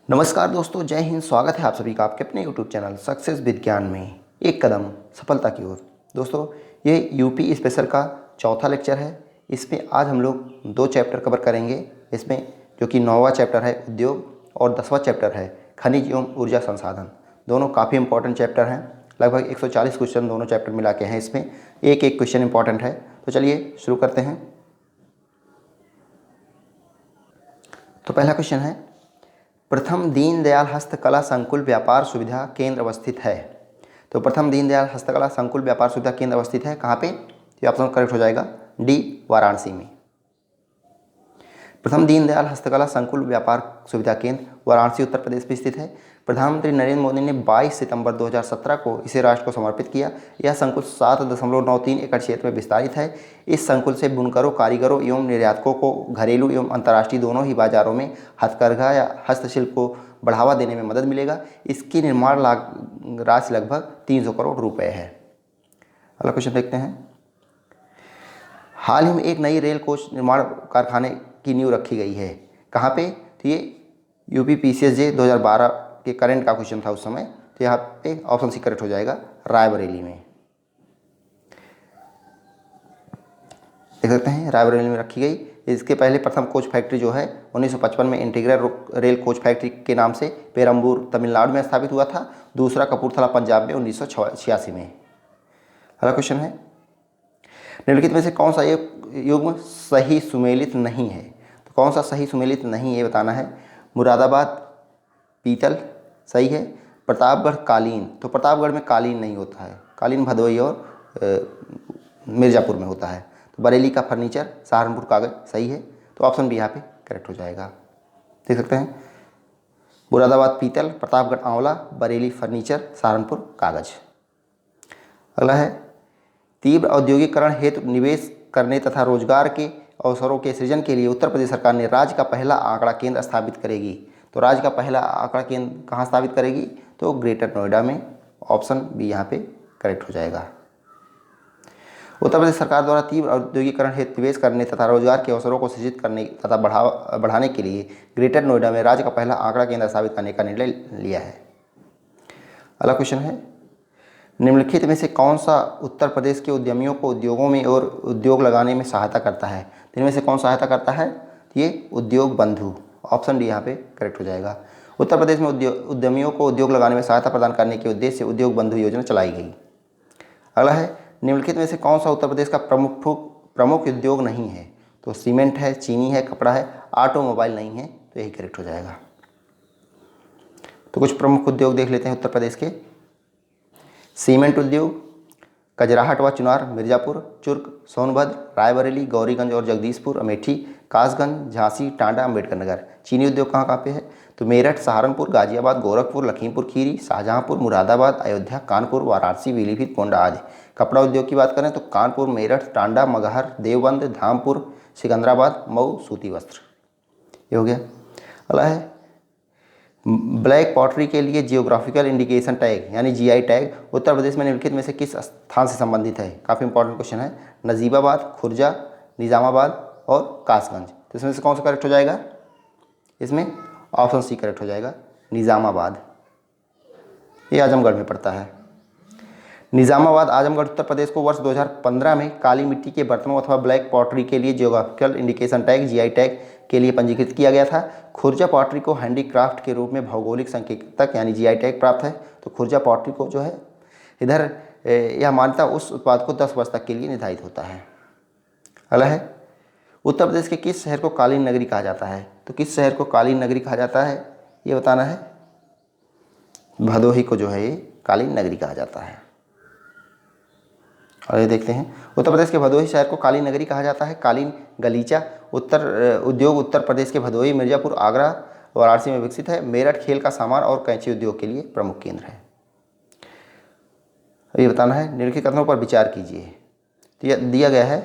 नमस्कार दोस्तों, जय हिंद। स्वागत है आप सभी का आपके अपने यूट्यूब चैनल सक्सेस विज्ञान में एक कदम सफलता की ओर। दोस्तों, ये यूपी स्पेशल का चौथा लेक्चर है। इसमें आज हम लोग दो चैप्टर कवर करेंगे। इसमें जो कि 9वां चैप्टर है उद्योग और 10वां चैप्टर है खनिज एवं ऊर्जा संसाधन। दोनों काफ़ी इंपॉर्टेंट चैप्टर हैं। लगभग 140 क्वेश्चन दोनों चैप्टर मिला के हैं। इसमें एक एक क्वेश्चन इंपॉर्टेंट है। तो चलिए शुरू करते हैं। तो पहला क्वेश्चन है, प्रथम दीनदयाल हस्तकला संकुल व्यापार सुविधा केंद्र अवस्थित है। तो प्रथम दीनदयाल हस्तकला संकुल व्यापार सुविधा केंद्र अवस्थित है कहाँ पे? ये ऑप्शन करेक्ट हो जाएगा डी, वाराणसी में। प्रथम दीनदयाल हस्तकला संकुल व्यापार सुविधा केंद्र वाराणसी उत्तर प्रदेश में स्थित है। प्रधानमंत्री नरेंद्र मोदी ने 22 सितंबर 2017 को इसे राष्ट्र को समर्पित किया। यह संकुल 7.93 एकड़ क्षेत्र में विस्तारित है। इस संकुल से बुनकरों, कारीगरों एवं निर्यातकों को घरेलू एवं अंतर्राष्ट्रीय दोनों ही बाजारों में हथकरघा या हस्तशिल्प को बढ़ावा देने में मदद मिलेगा। इसकी निर्माण राशि लगभग 300 करोड़ रुपए है। अगला क्वेश्चन देखते हैं। हाल ही में एक नई रेल कोच निर्माण कारखाने की नींव रखी गई है। कहाँ पे? तो ये यूपी पीसीएसजे 2012 के करंट का क्वेश्चन था उस समय। तो यहाँ पे ऑप्शन सी करेक्ट हो जाएगा, रायबरेली में। देख सकते हैं रायबरेली में रखी गई। इसके पहले प्रथम कोच फैक्ट्री जो है 1955 में इंटीग्रल रेल कोच फैक्ट्री के नाम से पेरम्बूर तमिलनाडु में स्थापित हुआ था। दूसरा कपूरथला पंजाब में 1986 में। अगला क्वेश्चन है, निम्नलिखित में से कौन सा युग्म सही सुमेलित नहीं है? तो कौन सा सही सुमेलित नहीं है बताना है। मुरादाबाद पीतल सही है। प्रतापगढ़ कालीन, तो प्रतापगढ़ में कालीन नहीं होता है। कालीन भदोही और मिर्ज़ापुर में होता है। तो बरेली का फर्नीचर, सहारनपुर कागज सही है। तो ऑप्शन बी यहाँ पे करेक्ट हो जाएगा। देख सकते हैं मुरादाबाद पीतल, प्रतापगढ़ आंवला, बरेली फर्नीचर, सहारनपुर कागज। अगला है, तीव्र औद्योगिकरण हेतु निवेश करने तथा रोजगार के अवसरों के सृजन के लिए उत्तर प्रदेश सरकार ने राज्य का पहला आंकड़ा केंद्र स्थापित करेगी। तो राज्य का पहला आंकड़ा केंद्र कहाँ स्थापित करेगी? तो ग्रेटर नोएडा में। ऑप्शन बी यहाँ पे करेक्ट हो जाएगा। उत्तर प्रदेश सरकार द्वारा तीव्र औद्योगिकरण हेतु निवेश करने तथा रोजगार के अवसरों को सृजित करने तथा बढ़ाने के लिए ग्रेटर नोएडा में राज्य का पहला आंकड़ा केंद्र स्थापित करने का निर्णय लिया है। अगला क्वेश्चन है, निम्नलिखित में से कौन सा उत्तर प्रदेश के उद्यमियों को उद्योगों में और उद्योग लगाने में सहायता करता है? इनमें से कौन सहायता करता है? ये उद्योग बंधु। ऑप्शन डी यहाँ पे करेक्ट हो जाएगा। उत्तर प्रदेश में उद्यमियों को उद्योग लगाने में सहायता प्रदान करने के उद्देश्य से उद्योग बंधु योजना चलाई गई। अगला है, निम्नलिखित में से कौन सा उत्तर प्रदेश का प्रमुख उद्योग नहीं है? तो सीमेंट है, चीनी है, कपड़ा है, ऑटोमोबाइल नहीं है। तो यही करेक्ट हो जाएगा। तो कुछ प्रमुख उद्योग देख लेते हैं उत्तर प्रदेश के। सीमेंट उद्योग कजराहट व चुनार, मिर्ज़ापुर, चुर्क, सोनभद्र, रायबरेली, गौरीगंज और जगदीशपुर, अमेठी, कासगंज, झांसी, टांडा, अम्बेडकर नगर। चीनी उद्योग कहाँ कहाँ पे है? तो मेरठ, सहारनपुर, गाजियाबाद, गोरखपुर, लखीमपुर खीरी, शाहजहाँपुर, मुरादाबाद, अयोध्या, कानपुर, वाराणसी, पीलीभीत, गोंडा आदि। कपड़ा उद्योग की बात करें तो कानपुर, मेरठ, टांडा, मगहर, देवबंद, धामपुर, सिकंदराबाद, मऊ, सूती वस्त्र। ये हो गया। अगला है, ब्लैक पॉटरी के लिए जियोग्राफिकल इंडिकेशन टैग यानी जीआई टैग उत्तर प्रदेश में निम्नलिखित में से किस स्थान से संबंधित है? काफ़ी इंपॉर्टेंट क्वेश्चन है। नजीबाबाद, खुर्जा, निज़ामाबाद और कासगंज। तो इसमें से कौन सा करेक्ट हो जाएगा? इसमें ऑप्शन सी करेक्ट हो जाएगा, निज़ामाबाद। ये आजमगढ़ में पड़ता है। निज़ामाबाद आजमगढ़ उत्तर प्रदेश को वर्ष 2015 में काली मिट्टी के बर्तनों अथवा ब्लैक पॉटरी के लिए geographical indication tag GI tag के लिए पंजीकृत किया गया था। खुर्जा पॉटरी को हैंडीक्राफ्ट के रूप में भौगोलिक संकेतक यानी जीआई टैग प्राप्त है। तो खुर्जा पॉटरी को जो है इधर यह मान्यता उस उत्पाद को 10 वर्ष तक के लिए निर्धारित होता है। अगला है, उत्तर प्रदेश के किस शहर को कालीन नगरी कहा जाता है? तो किस शहर को कालीन नगरी कहा जाता है ये बताना है। भदोही को जो है ये कालीन नगरी कहा जाता है। और ये देखते हैं, उत्तर प्रदेश के भदोही शहर को कालीन नगरी कहा जाता है। कालीन गलीचा उद्योग उत्तर प्रदेश के भदोही, मिर्ज़ापुर, आगरा, वाराणसी में विकसित है। मेरठ खेल का सामान और कैंची उद्योग के लिए प्रमुख केंद्र है। ये बताना है, निम्नलिखित कथनों पर विचार कीजिए। तो यह दिया गया है,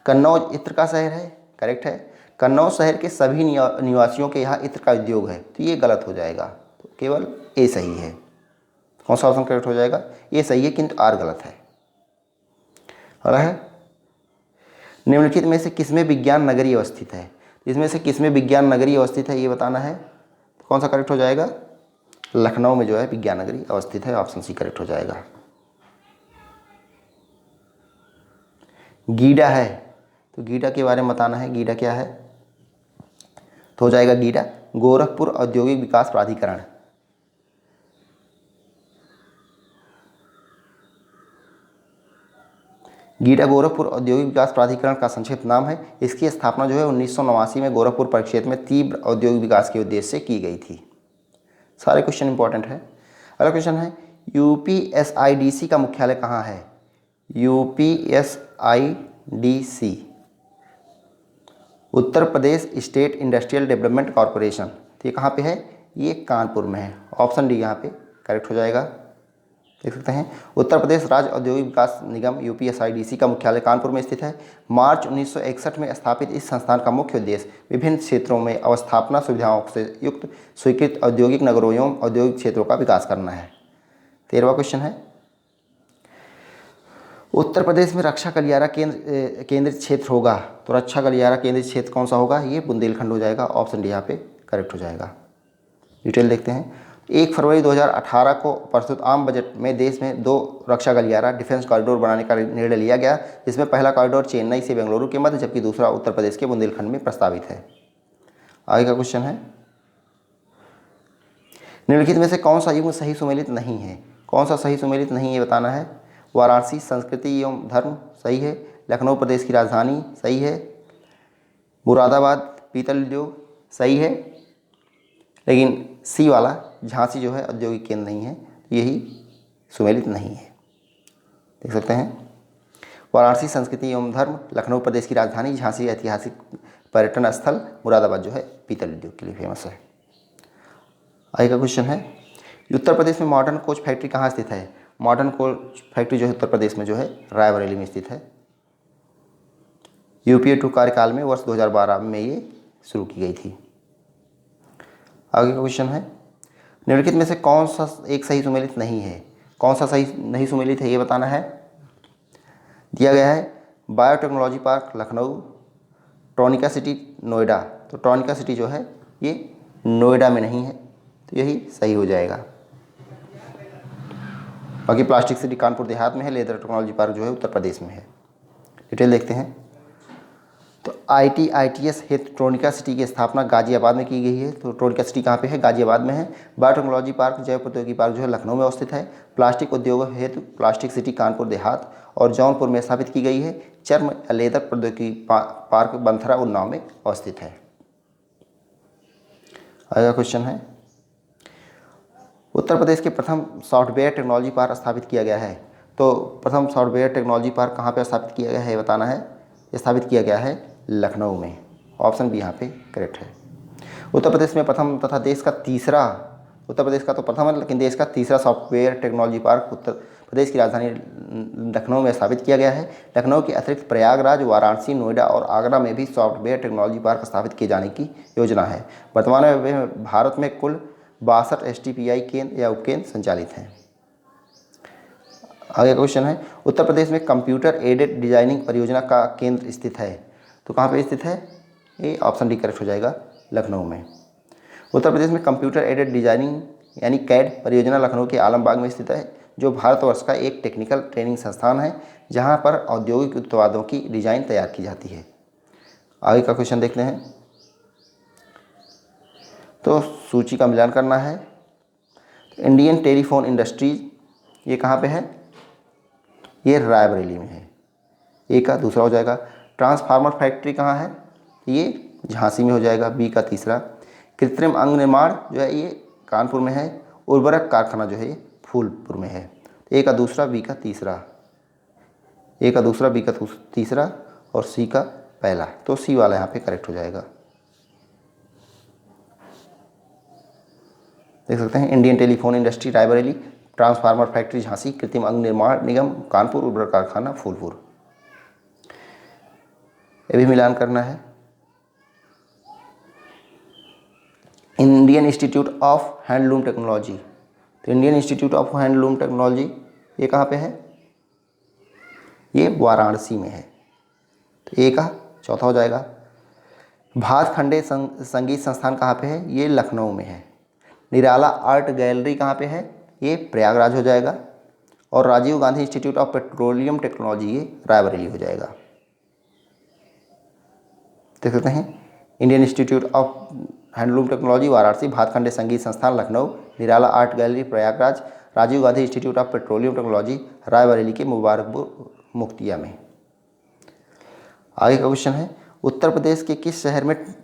कन्नौज इत्र का शहर है, करेक्ट है। कन्नौज शहर के सभी निवासियों के यहाँ इत्र का उद्योग है। तो ये गलत हो जाएगा। तो केवल ए सही है। कौन सा ऑप्शन करेक्ट हो जाएगा? ये सही है किंतु आर गलत है। अगला है, निम्नलिखित में से किसमें विज्ञान नगरी अवस्थित है? इसमें से किसमें विज्ञान नगरी अवस्थित है ये बताना है। कौन सा करेक्ट हो जाएगा? लखनऊ में जो है विज्ञान नगरी अवस्थित है, ऑप्शन सी करेक्ट हो जाएगा। गीडा है, तो गीडा के बारे में बताना है, गीडा क्या है? तो हो जाएगा गीडा गोरखपुर औद्योगिक विकास प्राधिकरण। गीडा गोरखपुर औद्योगिक विकास प्राधिकरण का संक्षिप्त नाम है। इसकी स्थापना जो है 1989 में गोरखपुर परिक्षेत्र में तीव्र औद्योगिक विकास के उद्देश्य से की गई थी। सारे क्वेश्चन इंपॉर्टेंट है। अगला क्वेश्चन है यूपीएसआईडीसी का मुख्यालय कहाँ है? UPSIDC Uttar Pradesh state industrial development corporation, तो ये कहाँ पे है? ये कानपुर में है, ऑप्शन डी यहाँ पे करेक्ट हो जाएगा। देख सकते हैं उत्तर प्रदेश राज्य औद्योगिक विकास निगम यूपीएसआईडीसी का मुख्यालय कानपुर में स्थित है। मार्च 1961 में स्थापित इस संस्थान का मुख्य उद्देश्य विभिन्न क्षेत्रों में अवस्थापना सुविधाओं से युक्त स्वीकृत औद्योगिक नगरों एवं औद्योगिक क्षेत्रों का विकास करना है। 13वां क्वेश्चन है उत्तर प्रदेश में रक्षा गलियारा केंद्रित क्षेत्र होगा, तो रक्षा गलियारा केंद्रित क्षेत्र कौन सा होगा? ये बुंदेलखंड हो जाएगा, ऑप्शन डी यहाँ पे करेक्ट हो जाएगा। डिटेल देखते हैं। 1 फरवरी 2018 को प्रस्तुत आम बजट में देश में 2 रक्षा गलियारा डिफेंस कॉरिडोर बनाने का निर्णय लिया गया, जिसमें पहला कॉरिडोर चेन्नई से बेंगलुरु के मध्य जबकि दूसरा उत्तर प्रदेश के बुंदेलखंड में प्रस्तावित है। आगे का क्वेश्चन है निम्नलिखित में से कौन सा युग्म सही सुमेलित नहीं है? कौन सा सही सुमेलित नहीं है बताना है। वाराणसी संस्कृति एवं धर्म सही है, लखनऊ प्रदेश की राजधानी सही है, मुरादाबाद पीतल उद्योग सही है, लेकिन सी वाला झांसी जो है औद्योगिक केंद्र नहीं है, यही सुमेलित नहीं है। देख सकते हैं वाराणसी संस्कृति एवं धर्म, लखनऊ प्रदेश की राजधानी, झांसी ऐतिहासिक पर्यटन स्थल, मुरादाबाद जो है पीतल उद्योग के लिए फेमस है। आगे का क्वेश्चन है उत्तर प्रदेश में मॉडर्न कोच फैक्ट्री कहाँ स्थित है? मॉडर्न कोच फैक्ट्री जो है उत्तर प्रदेश में जो है रायबरेली में स्थित है। यूपीए 2 कार्यकाल में वर्ष 2012 में ये शुरू की गई थी। आगे का क्वेश्चन है निम्नलिखित में से कौन सा एक सही सुमेलित नहीं है? कौन सा सही नहीं सुमेलित है ये बताना है। दिया गया है biotechnology park Lucknow, tronica city Noida, तो ट्रॉनिका सिटी जो है ये नोएडा में नहीं है, तो यही सही हो जाएगा। बाकी प्लास्टिक सिटी कानपुर देहात में है, लेदर टेक्नोलॉजी पार्क जो है उत्तर प्रदेश में है। डिटेल देखते हैं तो ITITS हेतु ट्रोनिका सिटी की स्थापना गाजियाबाद में की गई है, तो ट्रोनिका सिटी कहाँ पे है? गाजियाबाद में है। बायोटेक्नोलॉजी पार्क जैव प्रौद्योगिकी पार्क जो है लखनऊ में अवस्थित है। प्लास्टिक उद्योग हेतु प्लास्टिक सिटी कानपुर देहात और जौनपुर में स्थापित की गई है। चर्म या लेदर प्रौद्योगिकी पार्क बंथरा उन्नाव में अवस्थित है। अगला क्वेश्चन है उत्तर प्रदेश के प्रथम सॉफ्टवेयर टेक्नोलॉजी पार्क स्थापित किया गया है, तो प्रथम सॉफ्टवेयर टेक्नोलॉजी पार्क कहाँ पर स्थापित किया गया है बताना है। स्थापित किया गया है लखनऊ में, ऑप्शन बी यहाँ पे करेक्ट है। उत्तर प्रदेश में प्रथम तथा देश का तीसरा, उत्तर प्रदेश का तो प्रथम है लेकिन देश का तीसरा सॉफ्टवेयर टेक्नोलॉजी पार्क उत्तर प्रदेश की राजधानी लखनऊ में स्थापित किया गया है। लखनऊ के अतिरिक्त प्रयागराज, वाराणसी, नोएडा और आगरा में भी सॉफ्टवेयर टेक्नोलॉजी पार्क स्थापित किए जाने की योजना है। वर्तमान में भारत में कुल 62 STPI केंद्र या उपकेंद्र संचालित हैं। आगे क्वेश्चन है उत्तर प्रदेश में कंप्यूटर एडेड डिजाइनिंग परियोजना का केंद्र स्थित है, तो कहाँ पे स्थित है? ये ऑप्शन डी करेक्ट हो जाएगा, लखनऊ में। उत्तर प्रदेश में कंप्यूटर एडेड डिजाइनिंग यानी CAD परियोजना लखनऊ के आलमबाग में स्थित है, जो भारतवर्ष का एक टेक्निकल ट्रेनिंग संस्थान है जहाँ पर औद्योगिक उत्पादों की डिजाइन तैयार की जाती है। आगे का क्वेश्चन देखते हैं तो सूची का मिलान करना है। इंडियन टेलीफोन इंडस्ट्रीज ये कहाँ पे है? ये रायबरेली में है, ए का दूसरा हो जाएगा। ट्रांसफार्मर फैक्ट्री कहाँ है? ये झांसी में हो जाएगा, बी का तीसरा। कृत्रिम अंग निर्माण जो है ये कानपुर में है। उर्वरक कारखाना जो है ये फूलपुर में है, ए का दूसरा, बी का तीसरा, ए का दूसरा, बी का तीसरा और सी का पहला, तो सी वाला यहाँ पे करेक्ट हो जाएगा। देख सकते हैं Indian telephone industry Raebareli, transformer factory Jhansi, कृत्रिम अंग निर्माण निगम कानपुर, उर्वरक कारखाना फूलपुर। ये भी मिलान करना है। Indian institute of handloom technology, तो Indian institute of handloom technology ये कहाँ पे है? ये वाराणसी में है, तो ए का चौथा हो जाएगा। भातखंडे संगीत संस्थान कहाँ पे है? ये लखनऊ में है, निराला आर्ट गैलरी कहाँ पे है? ये प्रयागराज हो जाएगा। और Rajiv Gandhi institute of petroleum technology ये रायबरेली हो जाएगा। देख सकते हैं, Indian institute of handloom technology Varanasi, Bhatkhande Sangeet Sansthan Lucknow, Nirala art gallery Prayagraj, Rajiv Gandhi institute of petroleum technology Raebareli के मुबारकपुर मुफ्तिया में। आगे का क्वेश्चन है, उत्तर प्रदेश के किस शहर में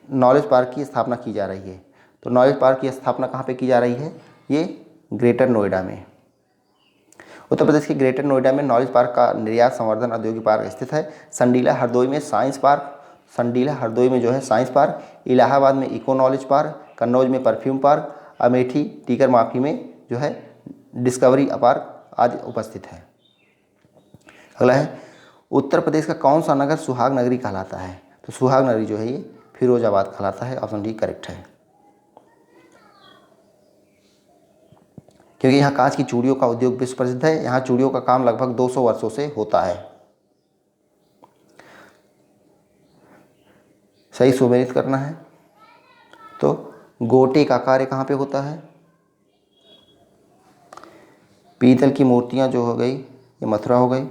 नॉलेज पार्क की स्थापना की जा रही है? तो नॉलेज पार्क की स्थापना कहाँ पे की जा रही है? ये ग्रेटर नोएडा में। उत्तर प्रदेश के ग्रेटर नोएडा में नॉलेज पार्क का निर्यात संवर्धन औद्योगिक पार्क स्थित है। संडीला हरदोई में साइंस पार्क, संडीला हरदोई में जो है साइंस पार्क, इलाहाबाद में इको नॉलेज पार्क, कन्नौज में परफ्यूम पार्क, अमेठी टीकर माफी में जो है डिस्कवरी पार्क आदि उपस्थित है। अगला है, उत्तर प्रदेश का कौन सा नगर सुहाग नगरी कहलाता है? तो सुहाग नगरी जो है ये फिरोजाबाद कहलाता है। ऑप्शन डी करेक्ट है, क्योंकि यहाँ कांच की चूड़ियों का उद्योग विश्व प्रसिद्ध है। यहाँ चूड़ियों का काम लगभग 200 वर्षों से होता है। सही सुमेलित करना है। तो गोटे का कार्य कहाँ पे होता है? पीतल की मूर्तियाँ जो हो गई ये मथुरा हो गई,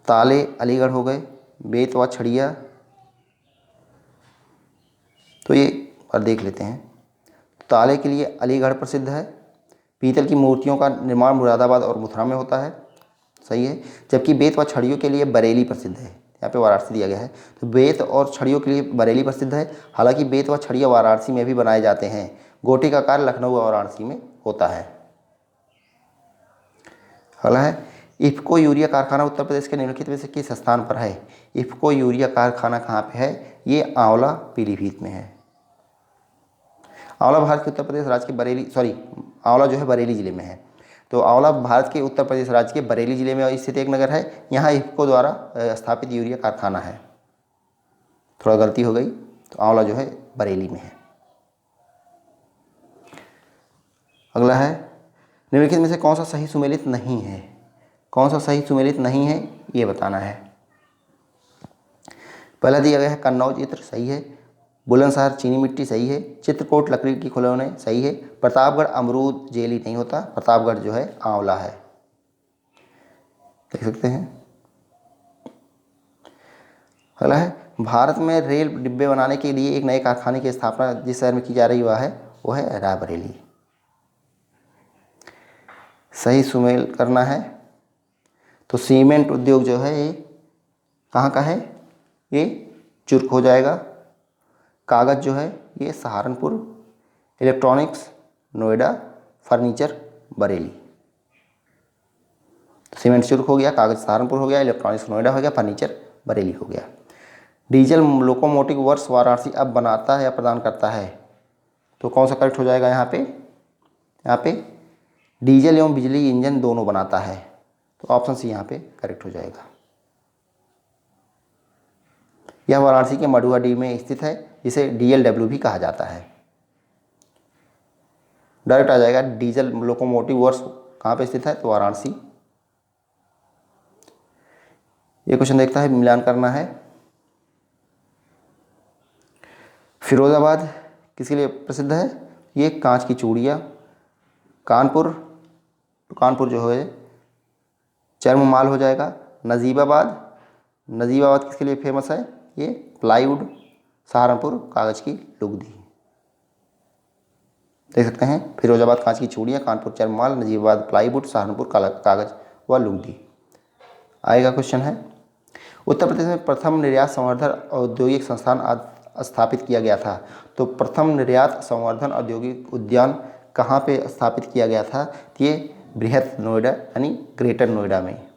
ताले अलीगढ़ हो गए, बेत व छड़िया तो ये और देख लेते हैं। ताले के लिए अलीगढ़ प्रसिद्ध है, पीतल की मूर्तियों का निर्माण मुरादाबाद और मथुरा में होता है, सही है। जबकि बेत व छड़ियों के लिए बरेली प्रसिद्ध है, यहाँ पे वाराणसी दिया गया है। तो बेत और छड़ियों के लिए बरेली प्रसिद्ध है। हालांकि बेत व छड़ियाँ वाराणसी में भी बनाए जाते हैं। गोटे का कार्य लखनऊ और वाराणसी में होता है। अगला है, इफ्को यूरिया कारखाना उत्तर प्रदेश के निम्नलिखित में से किस स्थान पर है? इफ्को यूरिया कारखाना कहाँ पे है? ये आंवला पीलीभीत में है। आंवला भारत के उत्तर प्रदेश राज्य के आंवला जो है बरेली जिले में है। तो आंवला भारत के उत्तर प्रदेश राज्य के बरेली जिले में स्थित एक नगर है। यहाँ इफ्को द्वारा स्थापित यूरिया कारखाना है। थोड़ा गलती हो गई, तो आंवला जो है बरेली में है। अगला है, निम्नलिखित में से कौन सा सही सुमेलित नहीं है? कौन सा सही सुमेलित नहीं है ये बताना है। पहला दिया गया है कन्नौज इत्र, सही है। बुलंदशहर चीनी मिट्टी, सही है। चित्रकूट लकड़ी की खिलौने, सही है। प्रतापगढ़ अमरूद जेली नहीं होता, प्रतापगढ़ जो है आंवला है। देख सकते हैं। अगला है, भारत में रेल डिब्बे बनाने के लिए एक नए कारखाने की स्थापना जिस शहर में की जा रही वो है रायबरेली। सही सुमेल करना है। तो सीमेंट उद्योग जो है ये कहाँ का है? ये चुर्क हो जाएगा। कागज़ जो है ये Saharanpur, electronics Noida, furniture Bareilly. Cement Churk हो गया, कागज़ सहारनपुर हो गया, इलेक्ट्रॉनिक्स नोएडा हो गया, फर्नीचर बरेली हो गया। डीजल लोकोमोटिव वर्क्स वाराणसी अब बनाता है या प्रदान करता है? तो कौन सा करेक्ट हो जाएगा यहाँ पे? यहाँ पे डीजल एवं बिजली इंजन दोनों बनाता है, तो ऑप्शन सी यहाँ पे करेक्ट हो जाएगा। यह वाराणसी के मडुआडीह में स्थित है, जिसे DLW भी कहा जाता है। डायरेक्ट आ जाएगा, डीजल लोकोमोटिव वर्क्स कहाँ पे स्थित है? तो वाराणसी। ये क्वेश्चन देखता है, मिलान करना है। फिरोजाबाद किसके लिए प्रसिद्ध है? ये कांच की चूड़ियाँ। कानपुर जो है चर्म माल हो जाएगा। नजीबाबाद किसके लिए फेमस है? ये प्लाईवुड। सहारनपुर कागज़ की लुगदी। देख सकते हैं, फिरोजाबाद कांच की चूड़ियाँ, कानपुर चर्म माल, नजीबाबाद प्लाईवुड, सहारनपुर कागज़ व लुगदी। आएगा क्वेश्चन है, उत्तर प्रदेश में प्रथम निर्यात संवर्धन औद्योगिक संस्थान स्थापित किया गया था। तो प्रथम निर्यात संवर्धन औद्योगिक उद्यान कहाँ पे स्थापित किया गया था? तो ये बृहत नोएडा यानी ग्रेटर नोएडा में।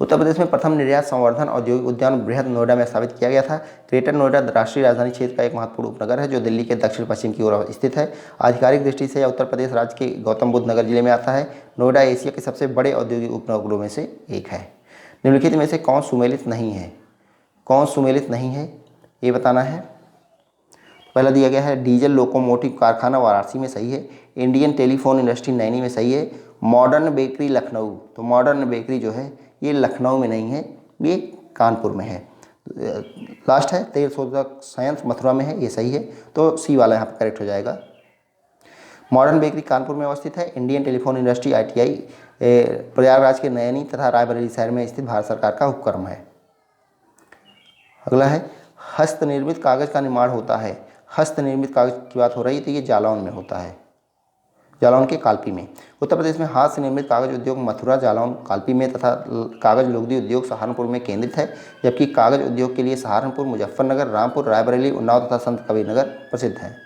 उत्तर प्रदेश में प्रथम निर्यात संवर्धन औद्योगिक उद्यान बृहत नोएडा में स्थापित किया गया था। ग्रेटर नोएडा राष्ट्रीय राजधानी क्षेत्र का एक महत्वपूर्ण उपनगर है, जो दिल्ली के दक्षिण पश्चिम की ओर स्थित है। आधिकारिक दृष्टि से यह उत्तर प्रदेश राज्य के गौतम बुद्ध नगर जिले में आता है। नोएडा एशिया के सबसे बड़े औद्योगिक उपनगरों में से एक है। निम्नलिखित में से कौन सुमेलित नहीं है? कौन सुमेलित नहीं है ये बताना है। पहला दिया गया है डीजल लोकोमोटिव कारखाना वाराणसी में, सही है। इंडियन टेलीफोन इंडस्ट्री नैनी में, सही है। मॉडर्न बेकरी लखनऊ, तो मॉडर्न बेकरी जो है ये लखनऊ में नहीं है, ये कानपुर में है। लास्ट है तेल शोधक संयंत्र मथुरा में है, ये सही है, तो सी वाला यहाँ पर करेक्ट हो जाएगा। मॉडर्न बेकरी कानपुर में अवस्थित है। Indian telephone industry ITI Prayagraj के नैनी तथा रायबरेली शहर में स्थित भारत सरकार का उपक्रम है। अगला है हस्तनिर्मित कागज का निर्माण होता है। हस्तनिर्मित कागज की बात हो रही है तो ये जालौन में होता है, जालौन के कालपी में। उत्तर प्रदेश में हाथ से निर्मित कागज उद्योग मथुरा, जालौन, कालपी में तथा कागज लुगदी उद्योग सहारनपुर में केंद्रित है, जबकि कागज उद्योग के लिए सहारनपुर, मुजफ्फरनगर, रामपुर, रायबरेली, उन्नाव तथा संत कबीरनगर प्रसिद्ध है।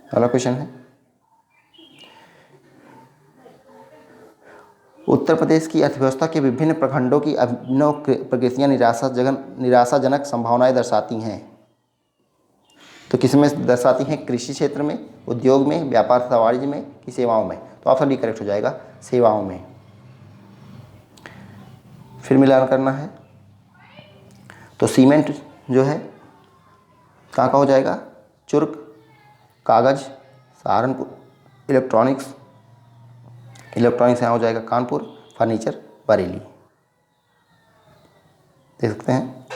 अगला क्वेश्चन है उत्तर प्रदेश की अर्थव्यवस्था के विभिन्न प्रखंडों की अभिनव प्रकृतियाँ निराशाजनक संभावनाएं दर्शाती हैं। तो किसमें दर्शाती हैं? कृषि क्षेत्र में, उद्योग में, व्यापार तथा वाणिज्य में कि सेवाओं में? तो ऑप्शन डी करेक्ट हो जाएगा, सेवाओं में। फिर मिलान करना है तो सीमेंट जो है कहाँ का हो जाएगा? चुर्क, कागज सहारनपुर, इलेक्ट्रॉनिक्स यहाँ हो जाएगा कानपुर, फर्नीचर बरेली। देख सकते हैं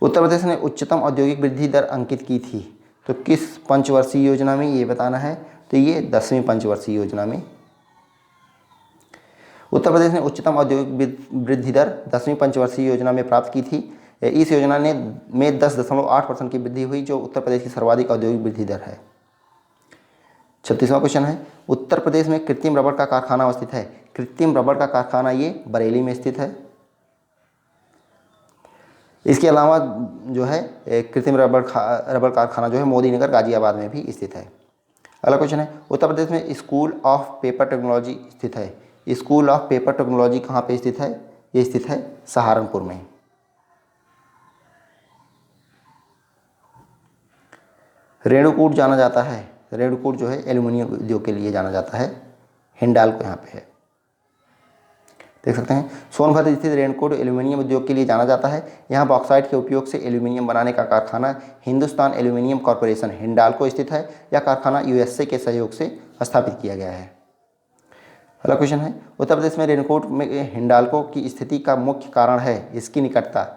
उत्तर प्रदेश ने उच्चतम औद्योगिक वृद्धि दर अंकित की थी, तो किस पंचवर्षीय योजना में, ये बताना है। तो ये 10वीं पंचवर्षीय योजना में उत्तर प्रदेश ने उच्चतम औद्योगिक वृद्धि दर 10वीं पंचवर्षीय योजना में प्राप्त की थी। इस योजना में 10.8% की वृद्धि हुई, जो उत्तर प्रदेश की सर्वाधिक औद्योगिक वृद्धि दर है। 36वां क्वेश्चन है उत्तर प्रदेश में कृत्रिम रबड़ का कारखाना अवस्थित है। कृत्रिम रबड़ का कारखाना ये बरेली में स्थित है। इसके अलावा जो है कृत्रिम रबड़ कारखाना जो है मोदी नगर गाजियाबाद में भी स्थित है। अगला क्वेश्चन है उत्तर प्रदेश में स्कूल ऑफ पेपर टेक्नोलॉजी स्थित है। स्कूल ऑफ पेपर टेक्नोलॉजी कहाँ पे स्थित है? ये स्थित है सहारनपुर में। रेणुकूट जाना जाता है, रेणुकूट जो है एल्यूमिनियम उद्योग के लिए जाना जाता है, हिंडाल्को यहाँ पे है। देख सकते हैं सोनभद्र स्थित रेणुकूट एल्यूमिनियम उद्योग के लिए जाना जाता है। यहाँ बॉक्साइट के उपयोग से एल्यूमिनियम बनाने का कारखाना हिंदुस्तान एल्यूमिनियम कॉरपोरेशन हिंडाल्को स्थित है। यह कारखाना USA के सहयोग से स्थापित किया गया है। अगला क्वेश्चन है उत्तर प्रदेश में रेणुकूट में हिंडाल्को की स्थिति का मुख्य कारण है इसकी निकटता,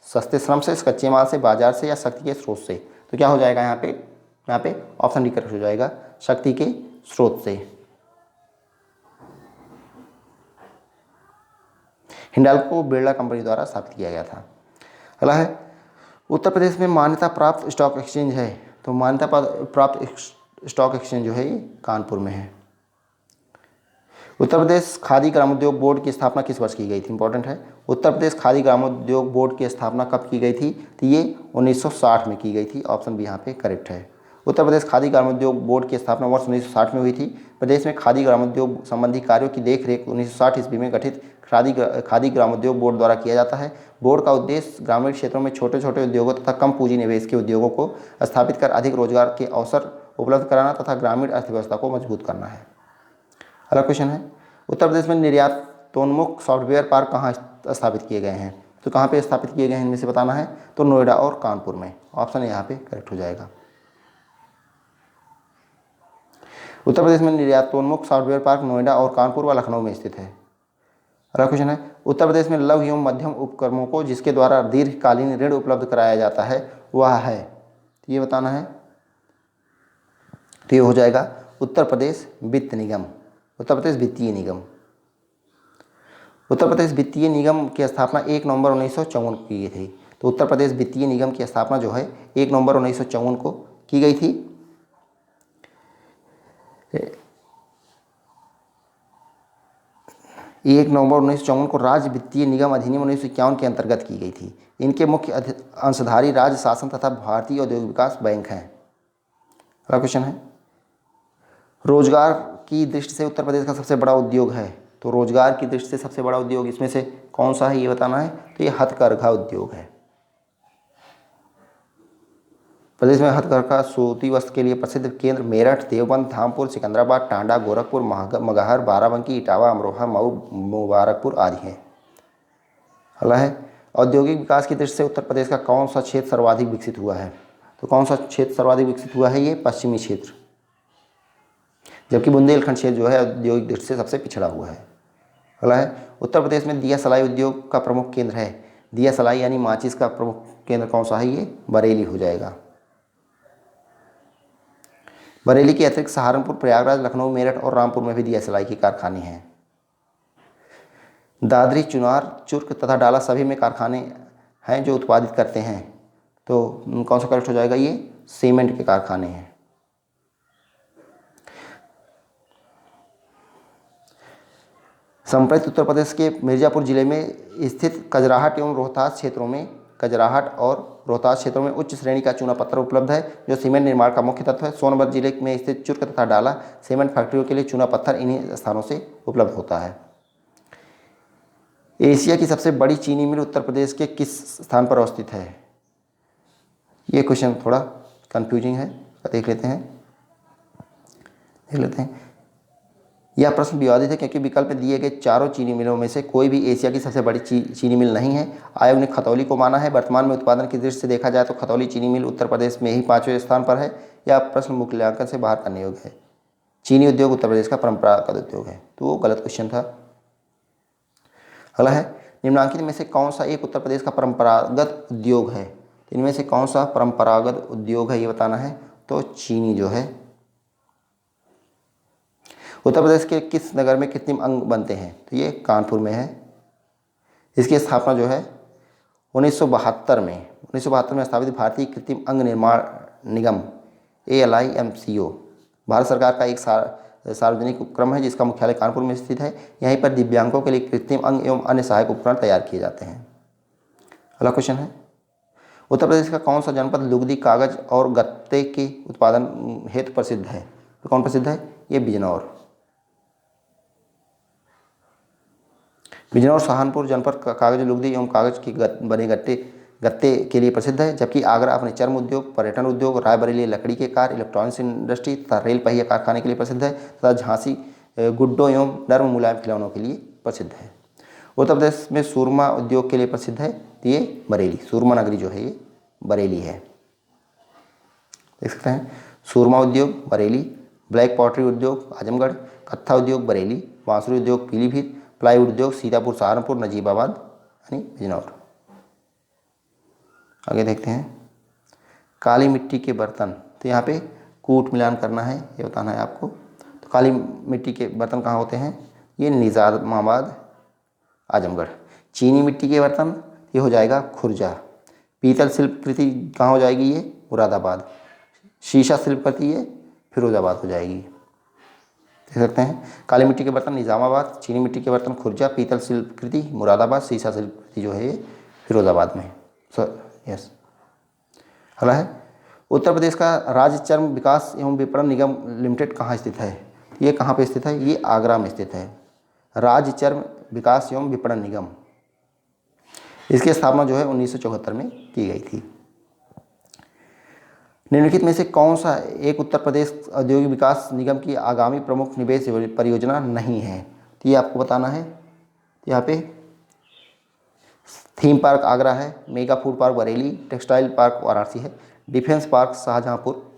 सस्ते श्रम से, कच्चे माल से, बाजार से या शक्ति के स्रोत से? तो क्या हो जाएगा यहाँ पे ऑप्शन डी करेक्ट हो जाएगा, शक्ति के स्रोत से। हिंडाल्को को बिरला कंपनी द्वारा स्थापित किया गया था। अगला है उत्तर प्रदेश में मान्यता प्राप्त स्टॉक एक्सचेंज है, तो मान्यता प्राप्त स्टॉक एक्सचेंज जो है ये कानपुर में है। उत्तर प्रदेश खादी ग्रामोद्योग बोर्ड की स्थापना किस वर्ष की गई थी? इंपॉर्टेंट है। उत्तर प्रदेश खादी ग्रामोद्योग बोर्ड की स्थापना कब की गई थी? तो ये 1960 में की गई थी। ऑप्शन बी यहाँ पे करेक्ट है। उत्तर प्रदेश खादी ग्रामोद्योग बोर्ड की स्थापना वर्ष 1960 में हुई थी। प्रदेश में खादी ग्रामोद्योग संबंधी कार्यों की देखरेख 1960 ईस्वी में गठित खादी ग्रामोद्योग बोर्ड द्वारा किया जाता है। बोर्ड का उद्देश्य ग्रामीण क्षेत्रों में छोटे छोटे उद्योगों तथा कम पूंजी निवेश के उद्योगों को स्थापित कर अधिक रोजगार के अवसर उपलब्ध कराना तथा ग्रामीण अर्थव्यवस्था को मजबूत करना है। अगला क्वेश्चन है उत्तर प्रदेश में निर्यातोन्मुख सॉफ्टवेयर पार्क कहाँ स्थापित किए गए हैं? तो कहाँ पे स्थापित किए गए हैं इनमें से बताना है। तो नोएडा और कानपुर में। ऑप्शन यहाँ पे करेक्ट हो जाएगा। उत्तर प्रदेश में निर्यातोन्मुख सॉफ्टवेयर पार्क नोएडा और कानपुर व लखनऊ में स्थित है। अगला क्वेश्चन है उत्तर प्रदेश में लघु एवं मध्यम उपक्रमों को जिसके द्वारा दीर्घकालीन ऋण उपलब्ध कराया जाता है वह है, तो ये बताना है। तो ये हो जाएगा उत्तर प्रदेश वित्त निगम, उत्तर प्रदेश वित्तीय निगम। उत्तर प्रदेश वित्तीय निगम की स्थापना 1 नवंबर 1954 को की गई थी। तो उत्तर प्रदेश वित्तीय निगम की स्थापना जो है 1 नवंबर 1954 को की गई थी। 1 नवंबर 1954 को राज्य वित्तीय निगम अधिनियम 1951 के अंतर्गत की गई थी। इनके मुख्य अंशधारी राज्य शासन तथा भारतीय औद्योगिक विकास बैंक हैं। अगला क्वेश्चन है रोजगार की दृष्टि से उत्तर प्रदेश का सबसे बड़ा उद्योग है। तो रोजगार की दृष्टि से सबसे बड़ा उद्योग इसमें से कौन सा है ये बताना है। तो ये हथकरघा उद्योग है। प्रदेश में हथकरघा सूती वस्त्र के लिए प्रसिद्ध केंद्र मेरठ, देवबंद, धामपुर, सिकंदराबाद, टांडा, गोरखपुर, मगहर, बाराबंकी, इटावा, अमरोहा, मऊ, मुबारकपुर आदि हैं। अगला है औद्योगिक विकास की दृष्टि से उत्तर प्रदेश का कौन सा क्षेत्र सर्वाधिक विकसित हुआ है। तो कौन सा क्षेत्र सर्वाधिक विकसित हुआ है? ये पश्चिमी क्षेत्र, जबकि बुंदेलखंड क्षेत्र जो है औद्योगिक दृष्टि से सबसे पिछड़ा हुआ है। अगला है उत्तर प्रदेश में दिया सलाई उद्योग का प्रमुख केंद्र है। दिया सलाई यानी माचिस का प्रमुख केंद्र कौन सा है? ये बरेली हो जाएगा। बरेली के अतिरिक्त सहारनपुर, प्रयागराज, लखनऊ, मेरठ और रामपुर में भी दिया सलाई के कारखाने हैं। दादरी, चुनार, चुर्क तथा डाला सभी में कारखाने हैं जो उत्पादित करते हैं। तो कौन सा करेक्ट हो जाएगा? ये सीमेंट के कारखाने हैं। संप्रति उत्तर प्रदेश के मिर्जापुर जिले में स्थित कजराहट एवं रोहतास क्षेत्रों में उच्च श्रेणी का चूना पत्थर उपलब्ध है जो सीमेंट निर्माण का मुख्य तत्व है। सोनभद्र जिले में स्थित चुर्क तथा डाला सीमेंट फैक्ट्रियों के लिए चूना पत्थर इन्हीं स्थानों से उपलब्ध होता है। एशिया की सबसे बड़ी चीनी मिल उत्तर प्रदेश के किस स्थान पर अवस्थित है? ये क्वेश्चन थोड़ा कंफ्यूजिंग है, देख लेते हैं। यह प्रश्न विवादित है क्योंकि विकल्प में दिए गए चारों चीनी मिलों में से कोई भी एशिया की सबसे बड़ी चीनी मिल नहीं है। आयोग ने खतौली को माना है। वर्तमान में उत्पादन की दृष्टि से देखा जाए तो खतौली चीनी मिल उत्तर प्रदेश में ही 5वें स्थान पर है। यह प्रश्न मूल्यांकन से बाहर करने योग्य है। चीनी उद्योग उत्तर प्रदेश का परंपरागत उद्योग है, तो वो गलत क्वेश्चन था। अगला है निम्नलिखित में से कौन सा एक उत्तर प्रदेश का परंपरागत उद्योग है? इनमें से कौन सा परंपरागत उद्योग है ये बताना है। तो चीनी जो है। उत्तर प्रदेश के किस नगर में कृत्रिम अंग बनते हैं? तो ये कानपुर में है। इसकी स्थापना जो है 1972 में स्थापित भारतीय कृत्रिम अंग निर्माण निगम ALIMCO भारत सरकार का एक सार्वजनिक उपक्रम है जिसका मुख्यालय कानपुर में स्थित है। यहीं पर दिव्यांगों के लिए कृत्रिम अंग एवं अन्य सहायक उपकरण तैयार किए जाते हैं। अगला क्वेश्चन है उत्तर प्रदेश का कौन सा जनपद लुगदी, कागज और गत्ते के उत्पादन हेतु प्रसिद्ध है? तो कौन प्रसिद्ध है? ये बिजनौर। सहारनपुर जनपद कागज, लुगदी एवं कागज के बने गत्ते के लिए प्रसिद्ध है, जबकि आगरा अपने चर्म उद्योग, पर्यटन उद्योग, रायबरेली लकड़ी के कार्य, इलेक्ट्रॉनिक्स इंडस्ट्री तथा रेल पहिया कारखाने के लिए प्रसिद्ध है तथा झांसी गुड्डों एवं नर्म मुलायम खिलौनों के लिए प्रसिद्ध है। उत्तर प्रदेश में सूरमा उद्योग के लिए प्रसिद्ध है, तो ये बरेली, सूरमा नगरी जो है ये बरेली है। देख सकते हैं सूरमा उद्योग बरेली, ब्लैक पॉटरी उद्योग आजमगढ़, कत्था उद्योग बरेली, बांसुरी उद्योग पीलीभीत, प्लाईवुड उद्योग सीतापुर, सहारनपुर, नजीबाबाद यानी बिजनौर। आगे देखते हैं काली मिट्टी के बर्तन। तो यहाँ पे कूट मिलान करना है, ये बताना है आपको। तो काली मिट्टी के बर्तन कहाँ होते हैं? ये निज़ामाबाद, आजमगढ़। चीनी मिट्टी के बर्तन ये हो जाएगा खुर्जा। पीतल शिल्पकृति कहाँ हो जाएगी? ये मुरादाबाद। शीशा शिल्पकृति ये फिरोजाबाद हो जाएगी। देख सकते हैं काली मिट्टी के बर्तन निज़ामाबाद, चीनी मिट्टी के बर्तन खुर्जा, पीतल शिल्पकृति मुरादाबाद, शीशा शिल्पकृति जो है ये फिरोजाबाद में। यस। अगला है उत्तर प्रदेश का राज्य चर्म विकास एवं विपणन निगम लिमिटेड कहाँ स्थित है? ये कहाँ पे स्थित है? ये आगरा में स्थित है। राज्य चर्म विकास एवं विपणन निगम, इसकी स्थापना जो है 1974 में की गई थी। निम्नलिखित में से कौन सा एक उत्तर प्रदेश औद्योगिक विकास निगम की आगामी प्रमुख निवेश परियोजना नहीं है? तो ये आपको बताना है। यहाँ पे थीम पार्क आगरा है, mega food park Bareilly, textile park Varanasi है, डिफेंस पार्क शाहजहांपुर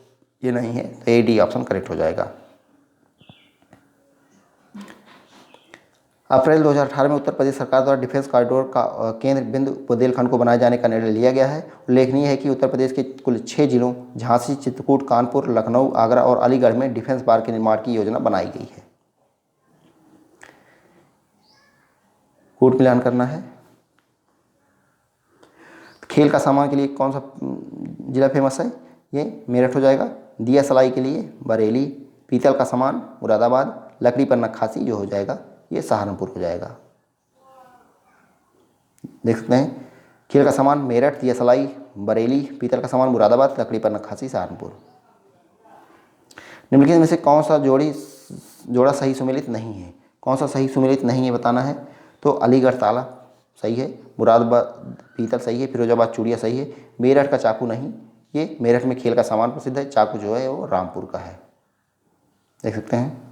ये नहीं है, तो ए डी ऑप्शन करेक्ट हो जाएगा। अप्रैल 2018 में उत्तर प्रदेश सरकार द्वारा डिफेंस कॉरिडोर का केंद्र बिंदु बुंदेलखंड को बनाए जाने का निर्णय लिया गया है। उल्लेखनीय है कि उत्तर प्रदेश के कुल 6 जिलों झांसी, चित्रकूट, कानपुर, लखनऊ, आगरा और अलीगढ़ में डिफेंस पार्क के निर्माण की योजना बनाई गई है। कूट मिलान करना है। खेल का सामान के लिए कौन सा जिला फेमस है? ये मेरठ हो जाएगा। दिया सलाई के लिए बरेली, पीतल का सामान मुरादाबाद, लकड़ी पर नक्काशी जो हो जाएगा ये सहारनपुर हो जाएगा। देख सकते हैं खेल का सामान मेरठ, दिया सलाई बरेली, पीतल का सामान मुरादाबाद, लकड़ी पर नक्काशी सहारनपुर। निम्नलिखित में से कौन सा जोड़ा सही सुमेलित नहीं है? कौन सा सही सुमेलित नहीं है बताना है। तो अलीगढ़ ताला सही है, मुरादाबाद पीतल सही है, फिरोजाबाद चूड़िया सही है, मेरठ का चाकू नहीं। ये मेरठ में खेल का सामान प्रसिद्ध है, चाकू जो है वो रामपुर का है। देख सकते हैं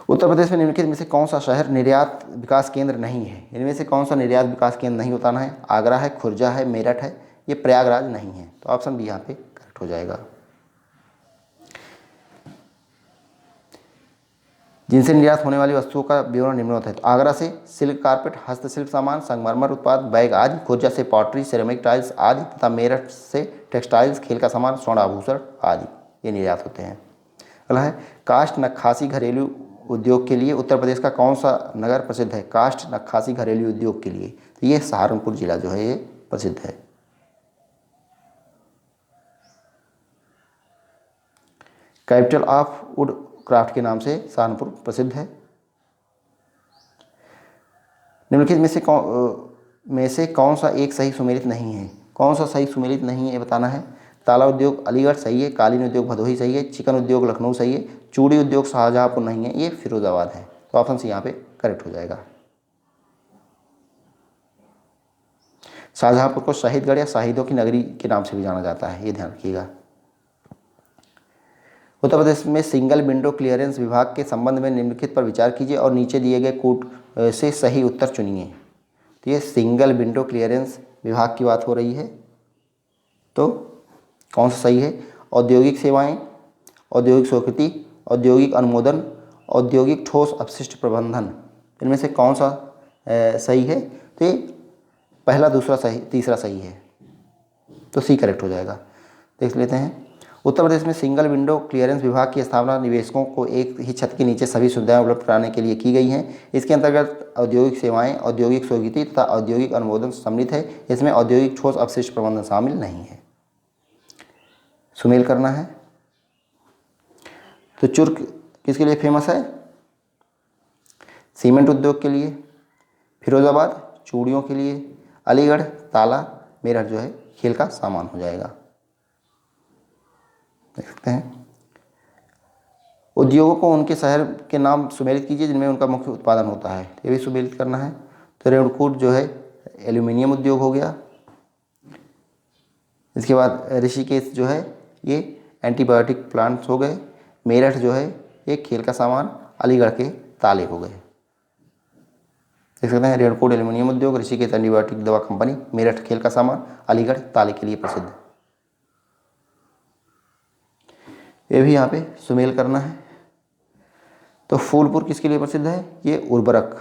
उत्तर प्रदेश में निम्नलिखित में से कौन सा शहर निर्यात विकास केंद्र नहीं है? इनमें से कौन सा निर्यात विकास केंद्र नहीं बताना है। आगरा है, खुर्जा है, मेरठ है, ये प्रयागराज नहीं है, तो ऑप्शन बी यहाँ पे करेक्ट हो जाएगा। जिनसे निर्यात होने वाली वस्तुओं का विवरण निम्नवत है। तो आगरा से सिल्क कारपेट, हस्तशिल्प सामान, संगमरमर उत्पाद, बैग आदि। खुर्जा से पॉटरी, सिरेमिक टाइल्स आदि तथा मेरठ से टेक्सटाइल्स, खेल का सामान, स्वर्ण आभूषण आदि ये निर्यात होते हैं। अगला है काष्ठ नक्काशी घरेलू उद्योग के लिए उत्तर प्रदेश का कौन सा नगर प्रसिद्ध है? काष्ठ नक्काशी घरेलू उद्योग के लिए तो ये सहारनपुर जिला जो है ये प्रसिद्ध है। कैपिटल ऑफ वुड क्राफ्ट के नाम से सहारनपुर प्रसिद्ध है। निम्नलिखित में से कौन सा एक सही सुमेलित नहीं है? कौन सा सही सुमेलित नहीं है बताना है। ताला उद्योग अलीगढ़ सही है, कालीन उद्योग भदोही सही है, चिकन उद्योग लखनऊ सही है, चूड़ी उद्योग शाहजहाँपुर नहीं है, ये फिरोजाबाद है। तो ऑप्शन सी यहाँ पे करेक्ट हो जाएगा। शाहजहाँपुर को शहीदगढ़ या शहीदों की नगरी के नाम से भी जाना जाता है, ये ध्यान रखिएगा। उत्तर प्रदेश में सिंगल विंडो क्लियरेंस विभाग के संबंध में निम्नलिखित पर विचार कीजिए और नीचे दिए गए कोड से सही उत्तर चुनिए। तो ये सिंगल विंडो क्लियरेंस विभाग की बात हो रही है, तो कौन सा सही है? औद्योगिक सेवाएं, औद्योगिक स्वीकृति, औद्योगिक अनुमोदन, औद्योगिक ठोस अपशिष्ट प्रबंधन, इनमें से कौन सा सही है? तो ये पहला, दूसरा सही, तीसरा सही है, तो सी करेक्ट हो जाएगा। देख लेते हैं। उत्तर प्रदेश में सिंगल विंडो क्लियरेंस विभाग की स्थापना निवेशकों को एक ही छत के नीचे सभी सुविधाएं उपलब्ध कराने के लिए की गई हैं। इसके अंतर्गत औद्योगिक सेवाएं, औद्योगिक स्वीकृति तथा औद्योगिक अनुमोदन सम्मिलित है। इसमें औद्योगिक ठोस अपशिष्ट प्रबंधन शामिल नहीं है। सुमेल करना है। तो चुर्क किसके लिए फेमस है? सीमेंट उद्योग के लिए। फिरोजाबाद चूड़ियों के लिए। अलीगढ़ ताला, मेरठ जो है खेल का सामान हो जाएगा। देख सकते हैं। उद्योगों को उनके शहर के नाम सुमेलित कीजिए जिनमें उनका मुख्य उत्पादन होता है, ये भी सुमेलित करना है। तो रेणुकूट जो है एल्यूमिनियम उद्योग हो गया। इसके बाद ऋषिकेश जो है ये एंटीबायोटिक प्लांट्स हो गए। मेरठ जो है ये खेल का सामान, अलीगढ़ के ताले हो गए। देख सकते हैं। रेणुकूट एल्यूमिनियम उद्योग, ऋषिकेश एंटीबायोटिक दवा कंपनी, मेरठ खेल का सामान, अलीगढ़ ताले के लिए प्रसिद्ध। ये भी यहाँ पे सुमेल करना है। तो फूलपुर किसके लिए प्रसिद्ध है? ये उर्वरक,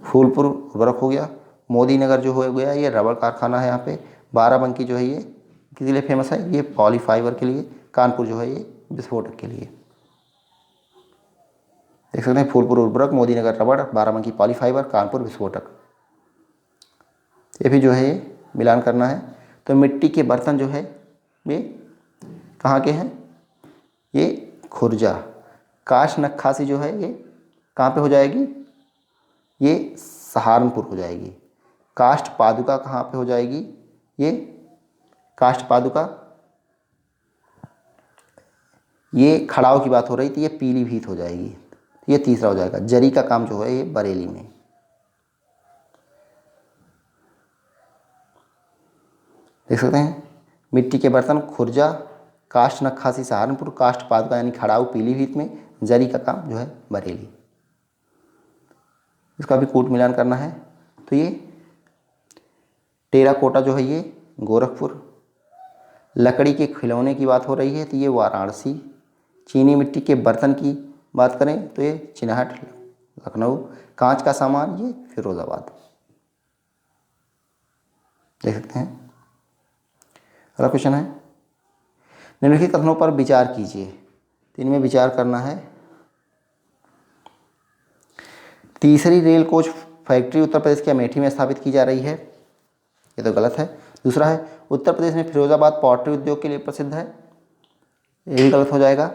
फूलपुर उर्वरक हो गया। मोदी नगर जो हो गया ये रबड़ कारखाना है यहाँ पे। बाराबंकी जो है ये किसके लिए फेमस है? ये पॉलीफाइबर के लिए। कानपुर जो है ये विस्फोटक के लिए। देख सकते हैं। फूलपुर उर्वरक, मोदी नगर रबड़, बाराबंकी पॉलीफाइबर, कानपुर विस्फोटक, ये भी जो है ये मिलान करना है। तो मिट्टी के बर्तन जो है ये कहाँ के हैं? ये खुर्जा। काष्ठ नक्काशी जो है ये कहाँ पे हो जाएगी? ये सहारनपुर हो जाएगी। काष्ठ पादुका कहाँ पे हो जाएगी? ये काष्ठ पादुका, ये खड़ाऊ की बात हो रही थी, ये पीलीभीत हो जाएगी। ये तीसरा हो जाएगा। जरी का काम जो है ये बरेली में। देख सकते हैं। मिट्टी के बर्तन खुर्जा, काष्ठ नक्काशी सहारनपुर, काष्ठ पादुका यानी खड़ाऊ पीलीभीत में, जरी का काम जो है बरेली। इसका भी कूट मिलान करना है। तो ये टेराकोटा जो है ये गोरखपुर। लकड़ी के खिलौने की बात हो रही है तो ये वाराणसी। चीनी मिट्टी के बर्तन की बात करें तो ये चिनाहट लखनऊ। कांच का सामान ये फिरोजाबाद। देख सकते हैं। अगला क्वेश्चन है निम्नलिखित कथनों पर विचार कीजिए। तो इनमें विचार करना है। तीसरी रेल कोच फैक्ट्री उत्तर प्रदेश के अमेठी में स्थापित की जा रही है, ये तो गलत है। दूसरा है उत्तर प्रदेश में फिरोजाबाद पॉटरी उद्योग के लिए प्रसिद्ध है, ये भी गलत हो जाएगा।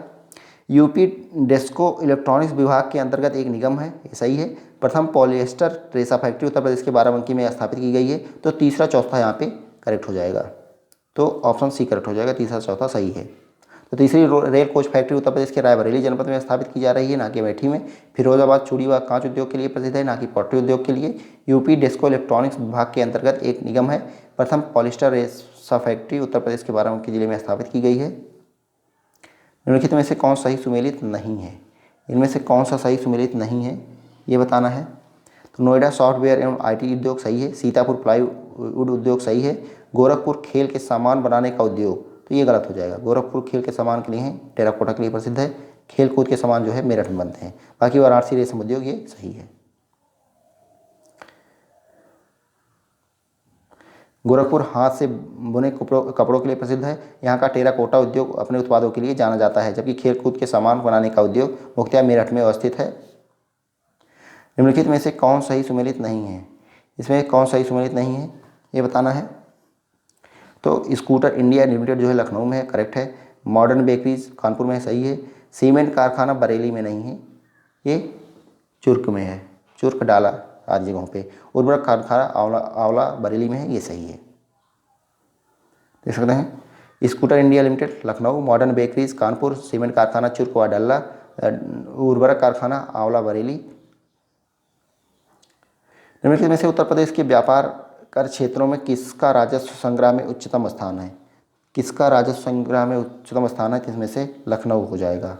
यूपी डेस्को इलेक्ट्रॉनिक्स विभाग के अंतर्गत एक निगम है, ये सही है। प्रथम पॉलिएस्टर रेशा फैक्ट्री उत्तर प्रदेश के बाराबंकी में स्थापित की गई है। तो तीसरा चौथा यहाँ पे करेक्ट हो जाएगा। तो ऑप्शन सी करेक्ट हो जाएगा, तीसरा चौथा सही है। तो तीसरी रेल कोच फैक्ट्री उत्तर प्रदेश के रायबरेली जनपद में स्थापित की जा रही है, ना कि अमेठी में। फिरोजाबाद चूड़ी व कांच उद्योग के लिए प्रसिद्ध है, ना कि पॉटरी उद्योग के लिए। यूपी डेस्को इलेक्ट्रॉनिक्स विभाग के अंतर्गत एक निगम है। प्रथम पॉलिस्टर रेशा फैक्ट्री उत्तर प्रदेश के बाराबंकी जिले में स्थापित की गई है। निम्नलिखित में से कौन सही सुमेलित नहीं है? इनमें से कौन सा सही सुमेलित नहीं है ये बताना है। तो नोएडा सॉफ्टवेयर एवं IT उद्योग सही है। सीतापुर प्लाईवुड उद्योग सही है। गोरखपुर खेल के सामान बनाने का उद्योग, तो ये गलत हो जाएगा। गोरखपुर खेल के सामान के लिए है, टेराकोटा के लिए प्रसिद्ध है। खेल कूद के सामान जो है मेरठ में बनते हैं। बाकी वाराणसी रेशम उद्योग ये सही है। गोरखपुर हाथ से बुने कपड़ों के लिए प्रसिद्ध है। यहाँ का टेराकोटा उद्योग अपने उत्पादों के लिए जाना जाता है, जबकि खेल कूद के सामान बनाने का उद्योग मुख्यतः मेरठ में अवस्थित है। निम्नलिखित में से कौन सही सुमेलित नहीं है? इसमें कौन सही सुमेलित नहीं है ये बताना है। तो स्कूटर इंडिया लिमिटेड जो है लखनऊ में है, करेक्ट है। मॉडर्न बेकरीज कानपुर में सही है। सीमेंट कारखाना बरेली में नहीं है, ये चुर्क में है, चुर्क डाला आदि जगहों पे। उर्वरक कारखाना आंवला बरेली में है, ये सही है। देख सकते हैं scooter India limited Lucknow, modern bakeries Kanpur, cement कारखाना चुर्क व डल्ला, उर्वरक कारखाना आंवला बरेली। निम्नलिखित में से उत्तर प्रदेश के व्यापार कर क्षेत्रों में किसका राजस्व संग्रह में उच्चतम स्थान है? किसका राजस्व संग्रह में उच्चतम स्थान है? इसमें से लखनऊ हो जाएगा।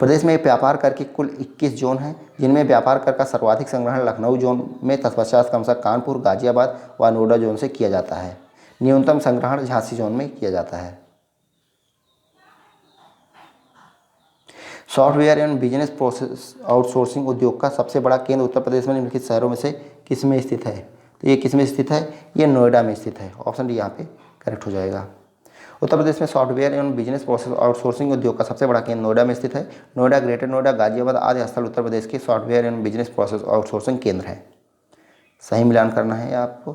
प्रदेश में व्यापार कर के कुल 21 जोन हैं, जिनमें व्यापार कर का सर्वाधिक संग्रहण लखनऊ जोन में, तत्पश्चात क्रमशः कानपुर, गाजियाबाद व नोएडा जोन से किया जाता है। न्यूनतम संग्रहण झांसी जोन में किया जाता है। सॉफ्टवेयर एवं बिजनेस प्रोसेस आउटसोर्सिंग उद्योग का सबसे बड़ा केंद्र उत्तर प्रदेश में निम्नलिखित शहरों में से किस में स्थित है? तो ये किस में स्थित है? ये नोएडा में स्थित है। ऑप्शन डी यहाँ पे करेक्ट हो जाएगा। उत्तर प्रदेश में सॉफ्टवेयर एवं बिजनेस प्रोसेस आउटसोर्सिंग उद्योग का सबसे बड़ा केंद्र नोएडा में स्थित है। नोएडा, ग्रेटर नोएडा, गाजियाबाद आदि स्थल उत्तर प्रदेश के सॉफ्टवेयर एवं बिजनेस प्रोसेस आउटसोर्सिंग केंद्र है। सही मिलान करना है आपको।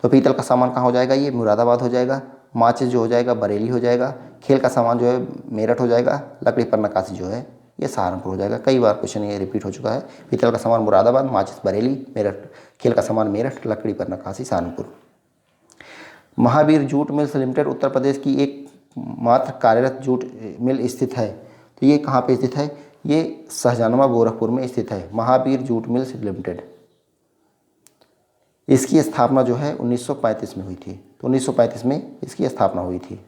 तो पीतल का सामान कहाँ हो जाएगा? ये मुरादाबाद हो जाएगा। माचिस जो हो जाएगा बरेली हो जाएगा। खेल का सामान जो है मेरठ हो जाएगा। लकड़ी पर नक्काशी जो है ये सहारनपुर हो जाएगा। कई बार क्वेश्चन ये रिपीट हो चुका है। पीतल का सामान मुरादाबाद, माचिस बरेली, मेरठ। खेल का सामान मेरठ, लकड़ी पर नक्काशी Saharanpur. Mahavir jute mills limited Uttar Pradesh की एक मात्र कार्यरत जूट मिल स्थित है। तो ये कहाँ पे स्थित है? ये सहजानवा गोरखपुर में स्थित है। Mahavir jute mills limited. इसकी स्थापना जो है 1935 में हुई थी। तो 1935 में इसकी स्थापना हुई थी।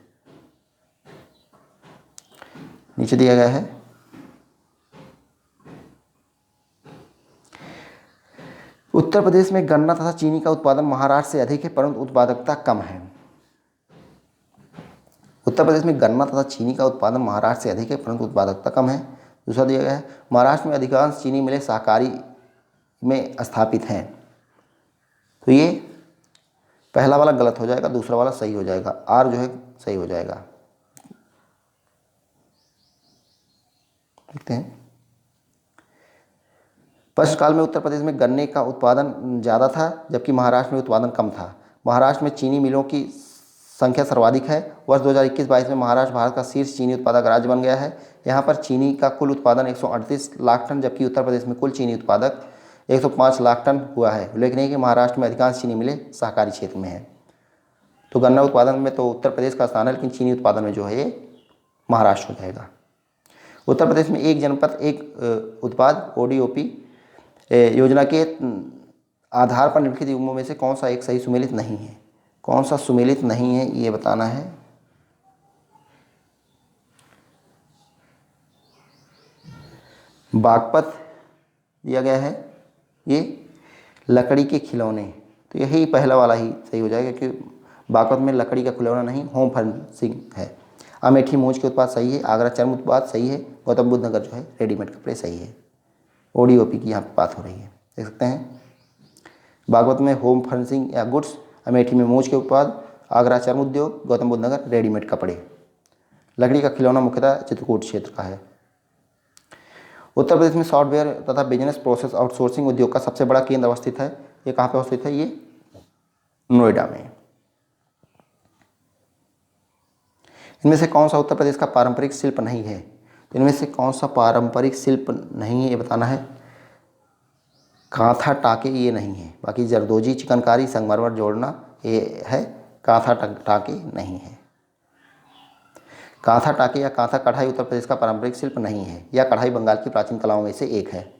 नीचे दिया गया है उत्तर प्रदेश में गन्ना तथा चीनी का उत्पादन महाराष्ट्र से अधिक है, परंतु उत्पादकता कम है। उत्तर प्रदेश में गन्ना तथा चीनी का उत्पादन महाराष्ट्र से अधिक है, परंतु उत्पादकता कम है। दूसरा दिया गया है महाराष्ट्र में अधिकांश चीनी मिलें सहकारी में स्थापित हैं। तो ये पहला वाला गलत हो जाएगा, दूसरा वाला सही हो जाएगा। आर जो है सही हो जाएगा। देखते हैं प्रश्नकाल में उत्तर प्रदेश में गन्ने का उत्पादन ज़्यादा था, जबकि महाराष्ट्र में उत्पादन कम था। महाराष्ट्र में चीनी मिलों की संख्या सर्वाधिक है। वर्ष 2021-22 में महाराष्ट्र भारत का शीर्ष चीनी उत्पादक राज्य बन गया है। यहाँ पर चीनी का कुल उत्पादन 138 लाख टन, जबकि उत्तर प्रदेश में कुल चीनी उत्पादक 105 लाख टन हुआ है। उल्लेखनीय है कि महाराष्ट्र में अधिकांश चीनी मिलें सहकारी क्षेत्र में है। तो गन्ना उत्पादन में तो उत्तर प्रदेश का स्थान है, लेकिन चीनी उत्पादन में जो है ये महाराष्ट्र हो जाएगा। उत्तर प्रदेश में एक जनपद एक उत्पाद ODOP योजना के आधार पर निम्नलिखित युग्मों में से कौन सा एक सही सुमेलित नहीं है? कौन सा सुमेलित नहीं है ये बताना है। बागपत दिया गया है, ये लकड़ी के खिलौने। तो यही पहला वाला ही सही हो जाएगा, क्योंकि बागपत में लकड़ी का खिलौना नहीं, होम फर्निशिंग है। अमेठी मोच के उत्पाद सही है। आगरा चर्म उत्पाद सही है। गौतम बुद्ध नगर जो है रेडीमेड कपड़े सही है। ODOP की यहाँ पे बात हो रही है, देख सकते हैं। बागपत में होम फर्निशिंग या गुड्स, अमेठी में मोच के उत्पाद, आगरा चर्म उद्योग, गौतम बुद्ध नगर रेडीमेड कपड़े। लकड़ी का खिलौना मुख्यतः चित्रकूट क्षेत्र का है। उत्तर प्रदेश में सॉफ्टवेयर तथा बिजनेस प्रोसेस आउटसोर्सिंग उद्योग का सबसे बड़ा केंद्र अवस्थित है। ये कहाँ पे अवस्थित है? ये नोएडा में। इनमें से कौन सा उत्तर प्रदेश का पारंपरिक शिल्प नहीं है? इनमें से कौन सा पारंपरिक शिल्प नहीं है ये बताना है। कांथा टाके ये नहीं है। बाकी जरदोजी, चिकनकारी, संगमरमर जोड़ना ये है। कांथा टाके नहीं है। कांथा टाके या कांथा कढ़ाई उत्तर प्रदेश का पारंपरिक शिल्प नहीं है। यह कढ़ाई बंगाल की प्राचीन कलाओं में से एक है।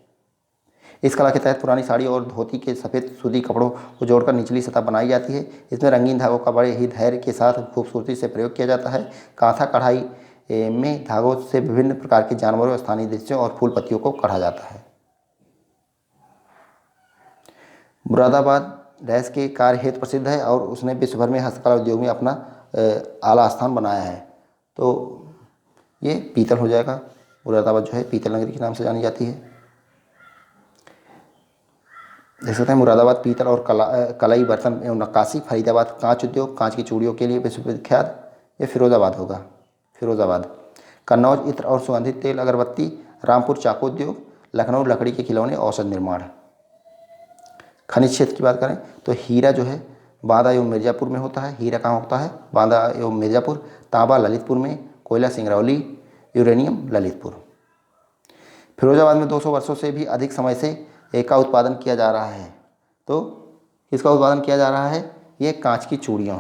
इस कला के तहत पुरानी साड़ी और धोती के सफ़ेद सूती कपड़ों को जोड़कर निचली सतह बनाई जाती है। इसमें रंगीन धागों का बड़े ही धैर्य के साथ खूबसूरती से प्रयोग किया जाता है। कांथा कढ़ाई में धागों से विभिन्न प्रकार के जानवरों, स्थानीय दृश्यों और फूल पत्तियों को कढ़ा जाता है। मुरादाबाद डैश के कार्य हेतु प्रसिद्ध है और उसने विश्व भर में हस्तकला उद्योग में अपना आला स्थान बनाया है। तो ये पीतल हो जाएगा। मुरादाबाद जो है पीतल नगरी के नाम से जानी जाती है। देख सकते हैं मुरादाबाद पीतल और कलाई बर्तन एवं नक्काशी। फरीदाबाद कांच उद्योग, कांच की चूड़ियों के लिए विश्वविख्यात। ये फिरोजाबाद होगा, फिरोजाबाद। कन्नौज इत्र और सुगंधित तेल अगरबत्ती। रामपुर चाकू उद्योग। लखनऊ लकड़ी के खिलौने औषध निर्माण। खनिज क्षेत्र की बात करें तो हीरा जो है बांदा एवं मिर्ज़ापुर में होता है। हीरा कहाँ होता है? बांदा एवं मिर्ज़ापुर। तांबा ललितपुर में। कोयला सिंगरौली। यूरेनियम ललितपुर। फिरोजाबाद में 200 वर्षों से भी अधिक समय से एक का उत्पादन किया जा रहा है। तो किसका उत्पादन किया जा रहा है? ये कांच की चूड़ियों।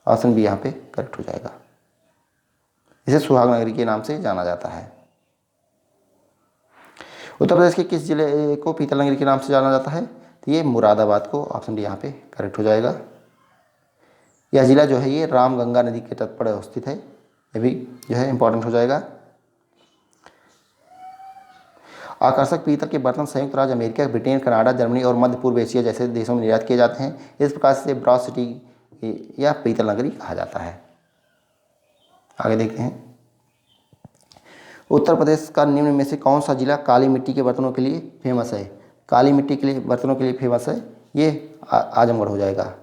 ऑप्शन बी यहाँ पे करेक्ट हो जाएगा। इसे सुहाग नगरी के नाम से जाना जाता है। उत्तर प्रदेश के किस जिले को पीतल नगरी के नाम से जाना जाता है? तो ये मुरादाबाद को। ऑप्शन डी यहाँ पे करेक्ट हो जाएगा। यह जिला जो है ये रामगंगा नदी के तट पर स्थित है। ये भी जो है इंपॉर्टेंट हो जाएगा। आकर्षक पीतल के बर्तन संयुक्त राज्य अमेरिका, ब्रिटेन, कनाडा, जर्मनी और मध्य पूर्व एशिया जैसे देशों में निर्यात किए जाते हैं। इस प्रकार से ब्रॉस सिटी या पीतल नगरी कहा जाता है। आगे देखते हैं। उत्तर प्रदेश का निम्न में से कौन सा जिला काली मिट्टी के बर्तनों के लिए फेमस है? काली मिट्टी के लिए बर्तनों के लिए फेमस है। ये आजमगढ़ हो जाएगा।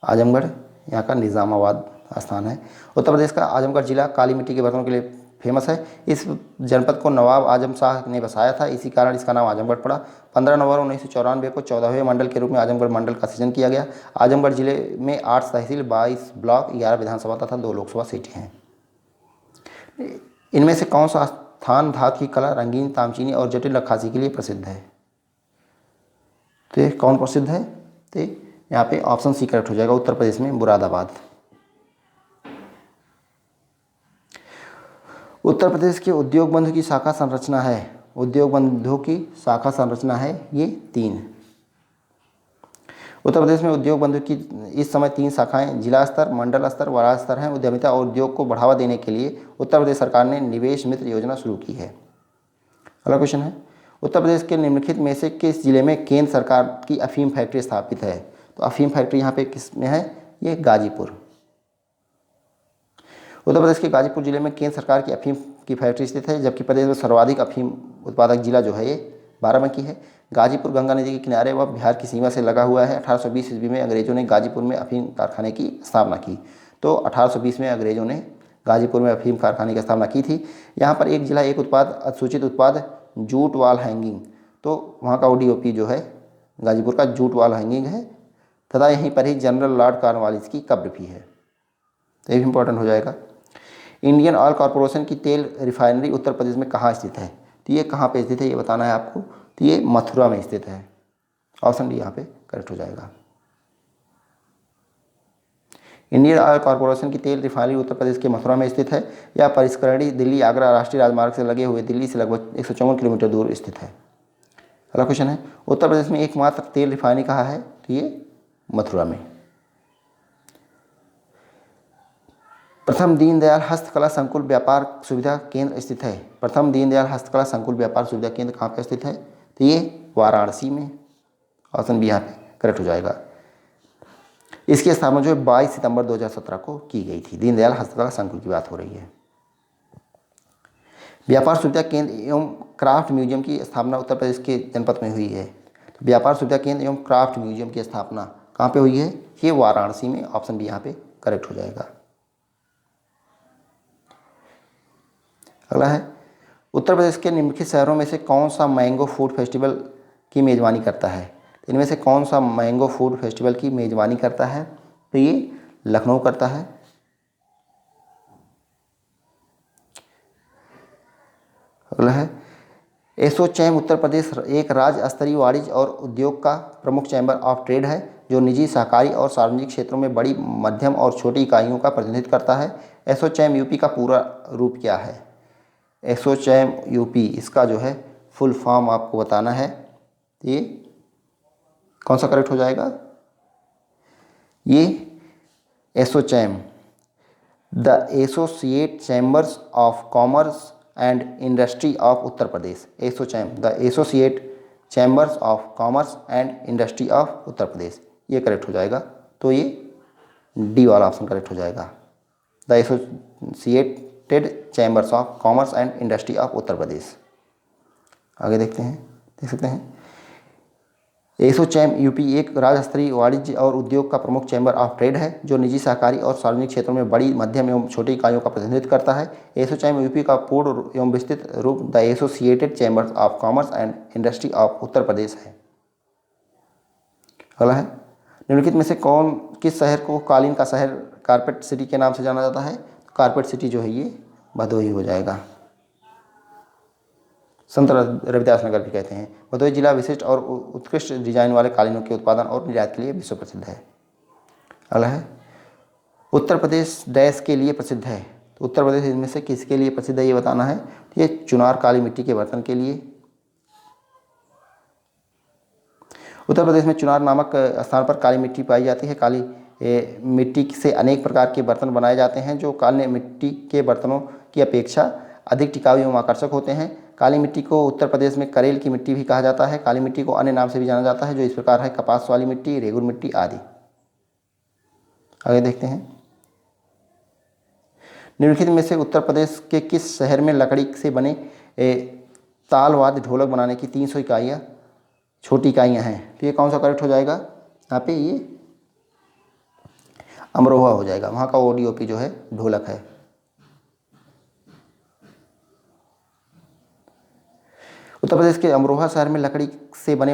आजमगढ़ यहाँ का निज़ामाबाद स्थान है। उत्तर प्रदेश का आजमगढ़ जिला काली मिट्टी के बर्तनों के लिए फेमस है। इस जनपद को नवाब आजम शाह ने बसाया था, इसी कारण इसका नाम आजमगढ़ पड़ा। 15 नवंबर 1994 को 14वें मंडल के रूप में आजमगढ़ मंडल का सृजन किया गया। आजमगढ़ जिले में 8 तहसील, 22 ब्लॉक, 11 विधानसभा तथा 2 लोकसभा सीटें हैं। इनमें से कौन सा स्थान धातु की कला, रंगीन तामचीनी और जटिल नक्काशी के लिए प्रसिद्ध है? तो ये कौन प्रसिद्ध है? तो यहाँ पे ऑप्शन सी करेक्ट हो जाएगा। उत्तर प्रदेश में मुरादाबाद। उत्तर प्रदेश के उद्योग बंधु की शाखा संरचना है। उद्योग बंधु की शाखा संरचना है ये 3। उत्तर प्रदेश में उद्योग बंधु की इस समय 3 शाखाएं जिला स्तर, मंडल स्तर व राज्य स्तर हैं। उद्यमिता और उद्योग को बढ़ावा देने के लिए उत्तर प्रदेश सरकार ने निवेश मित्र योजना शुरू की है। अगला क्वेश्चन है, उत्तर प्रदेश के निम्नलिखित में से किस जिले में केंद्र सरकार की अफीम फैक्ट्री स्थापित है? तो अफीम फैक्ट्री यहाँ पे किस में है? ये गाजीपुर। उत्तर प्रदेश के गाजीपुर जिले में केंद्र सरकार की अफीम की फैक्ट्री स्थित है, जबकि प्रदेश में सर्वाधिक अफीम उत्पादक जिला जो है ये बाराबंकी है। गाजीपुर गंगा नदी के किनारे व बिहार की सीमा से लगा हुआ है। 1820 ईस्वी में अंग्रेजों ने गाजीपुर में अफीम कारखाने की स्थापना की। तो 1820 में अंग्रेजों ने गाजीपुर में अफीम कारखाने की स्थापना की थी। यहाँ पर एक जिला एक उत्पाद, असूचित उत्पाद जूट वाल हैंगिंग, तो वहाँ का ODOP जो है गाजीपुर का जूट वाल हैंगिंग है, तथा यहीं पर ही जनरल लॉर्ड कॉर्नवालिस की कब्र भी है। तो ये भी इंपॉर्टेंट हो जाएगा। इंडियन ऑयल कॉरपोरेशन की तेल रिफाइनरी उत्तर प्रदेश में कहाँ स्थित है? तो ये कहाँ पे स्थित है ये बताना है आपको। तो ये मथुरा में स्थित है। ऑप्शन डी यहाँ पे करेक्ट हो जाएगा। इंडियन ऑयल कॉरपोरेशन की तेल रिफाइनरी उत्तर प्रदेश के मथुरा में स्थित है। यह परिष्करणी दिल्ली आगरा राष्ट्रीय राजमार्ग से लगे हुए दिल्ली से लगभग 154 किलोमीटर दूर स्थित है। अगला क्वेश्चन है, उत्तर प्रदेश में एकमात्र तेल रिफाइनरी कहाँ है? तो ये मथुरा में। प्रथम दीनदयाल हस्तकला संकुल व्यापार सुविधा केंद्र स्थित है। प्रथम दीनदयाल हस्तकला संकुल व्यापार सुविधा केंद्र कहाँ पे स्थित है? तो ये वाराणसी में। ऑप्शन बी यहाँ पे करेक्ट हो जाएगा। इसकी स्थापना जो है 22 सितंबर 2017 को की गई थी। दीनदयाल हस्तकला संकुल की बात हो रही है। व्यापार सुविधा केंद्र एवं क्राफ्ट म्यूजियम की स्थापना उत्तर प्रदेश के जनपद में हुई है। तो व्यापार सुविधा केंद्र एवं क्राफ्ट म्यूजियम की स्थापना कहाँ पे हुई है? ये वाराणसी में। ऑप्शन बी यहाँ पे करेक्ट हो जाएगा। अगला है, उत्तर प्रदेश के निम्नलिखित शहरों में से कौन सा मैंगो फूड फेस्टिवल की मेज़बानी करता है? इनमें से कौन सा मैंगो फूड फेस्टिवल की मेज़बानी करता है? तो ये लखनऊ करता है। अगला है, एसोचैम उत्तर प्रदेश एक राज्य स्तरीय वाणिज्य और उद्योग का प्रमुख चैम्बर ऑफ ट्रेड है, जो निजी, सहकारी और सार्वजनिक क्षेत्रों में बड़ी, मध्यम और छोटी इकाइयों का प्रतिनिधित्व करता है। एसोचैम यूपी का पूरा रूप क्या है? एसोचैम यूपी, इसका जो है फुल फॉर्म आपको बताना है। ये कौन सा करेक्ट हो जाएगा? ये ASSOCHAM, the associate chambers of commerce and industry of Uttar Pradesh. ASSOCHAM, the associate chambers of commerce and industry of Uttar Pradesh, ये करेक्ट हो जाएगा। तो ये डी वाला ऑप्शन करेक्ट हो जाएगा। The associated chambers of commerce and industry of Uttar Pradesh. आगे देखते हैं, देख सकते हैं एसोचैम यूपी एक राज्य स्तरीय वाणिज्य और उद्योग का प्रमुख चैम्बर ऑफ ट्रेड है जो निजी, सहकारी और सार्वजनिक क्षेत्रों में बड़ी, मध्यम एवं छोटी इकाइयों का प्रतिनिधित्व करता है। एसोचैम यूपी का पूर्ण एवं विस्तृत रूप the associated chambers of commerce and industry of Uttar Pradesh है। अगला है, निम्नलिखित में से किस शहर को कालीन का शहर, कारपेट सिटी के नाम से जाना जाता है? कारपेट सिटी जो है ये भदोही हो जाएगा। संत रविदास नगर भी कहते हैं। भदोही जिला विशिष्ट और उत्कृष्ट डिजाइन वाले कालीनों के उत्पादन और निर्यात के लिए विश्व प्रसिद्ध है। अगला है, उत्तर प्रदेश डैश के लिए प्रसिद्ध है? तो उत्तर प्रदेश इनमें से किसके लिए प्रसिद्ध है ये बताना है। तो ये चुनार काली मिट्टी के बर्तन के लिए। उत्तर प्रदेश में चुनार नामक स्थान पर काली मिट्टी पाई जाती है। काली मिट्टी से अनेक प्रकार के बर्तन बनाए जाते हैं जो काली मिट्टी के बर्तनों की अपेक्षा अधिक टिकाऊ एवं आकर्षक होते हैं। काली मिट्टी को उत्तर प्रदेश में करेल की मिट्टी भी कहा जाता है। काली मिट्टी को अन्य नाम से भी जाना जाता है जो इस प्रकार है, कपास वाली मिट्टी, रेगुर मिट्टी आदि। आगे देखते हैं, निम्नलिखित में से उत्तर प्रदेश के किस शहर में लकड़ी से बने तालवाद्य ढोलक बनाने की 300 इकाइयाँ छोटी इकाइयाँ हैं? तो ये कौन सा करेक्ट हो जाएगा? यहाँ पे ये अमरोहा हो जाएगा, वहाँ का ओडीओपी जो है ढोलक है। उत्तर प्रदेश के अमरोहा शहर में लकड़ी से बने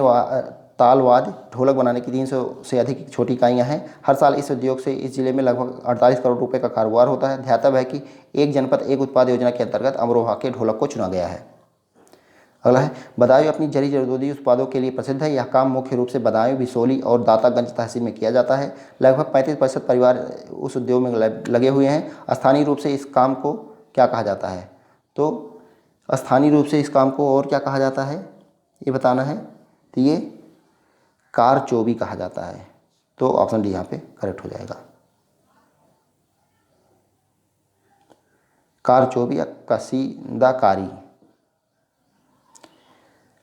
तालवाद्य ढोलक बनाने की 300 से अधिक छोटी इकाइयाँ हैं। हर साल इस उद्योग से इस जिले में लगभग 48 करोड़ रुपए का कारोबार होता है। ध्यातव्य है कि एक जनपद एक उत्पाद योजना के अंतर्गत अमरोहा के ढोलक को चुना गया है। अगला है, बदायूं अपनी जरी जरदोजी उत्पादों के लिए प्रसिद्ध है। यह काम मुख्य रूप से बदायूं, बिसोली और दातागंज तहसील में किया जाता है। लगभग 35% परिवार उस उद्योग में लगे हुए हैं। स्थानीय रूप से इस काम को क्या कहा जाता है? तो स्थानीय रूप से इस काम को और क्या कहा जाता है ये बताना है। तो ये कारचोबी कहा जाता है। तो ऑप्शन डी यहाँ पे करेक्ट हो जाएगा, कारचोबी या कसीदाकारी।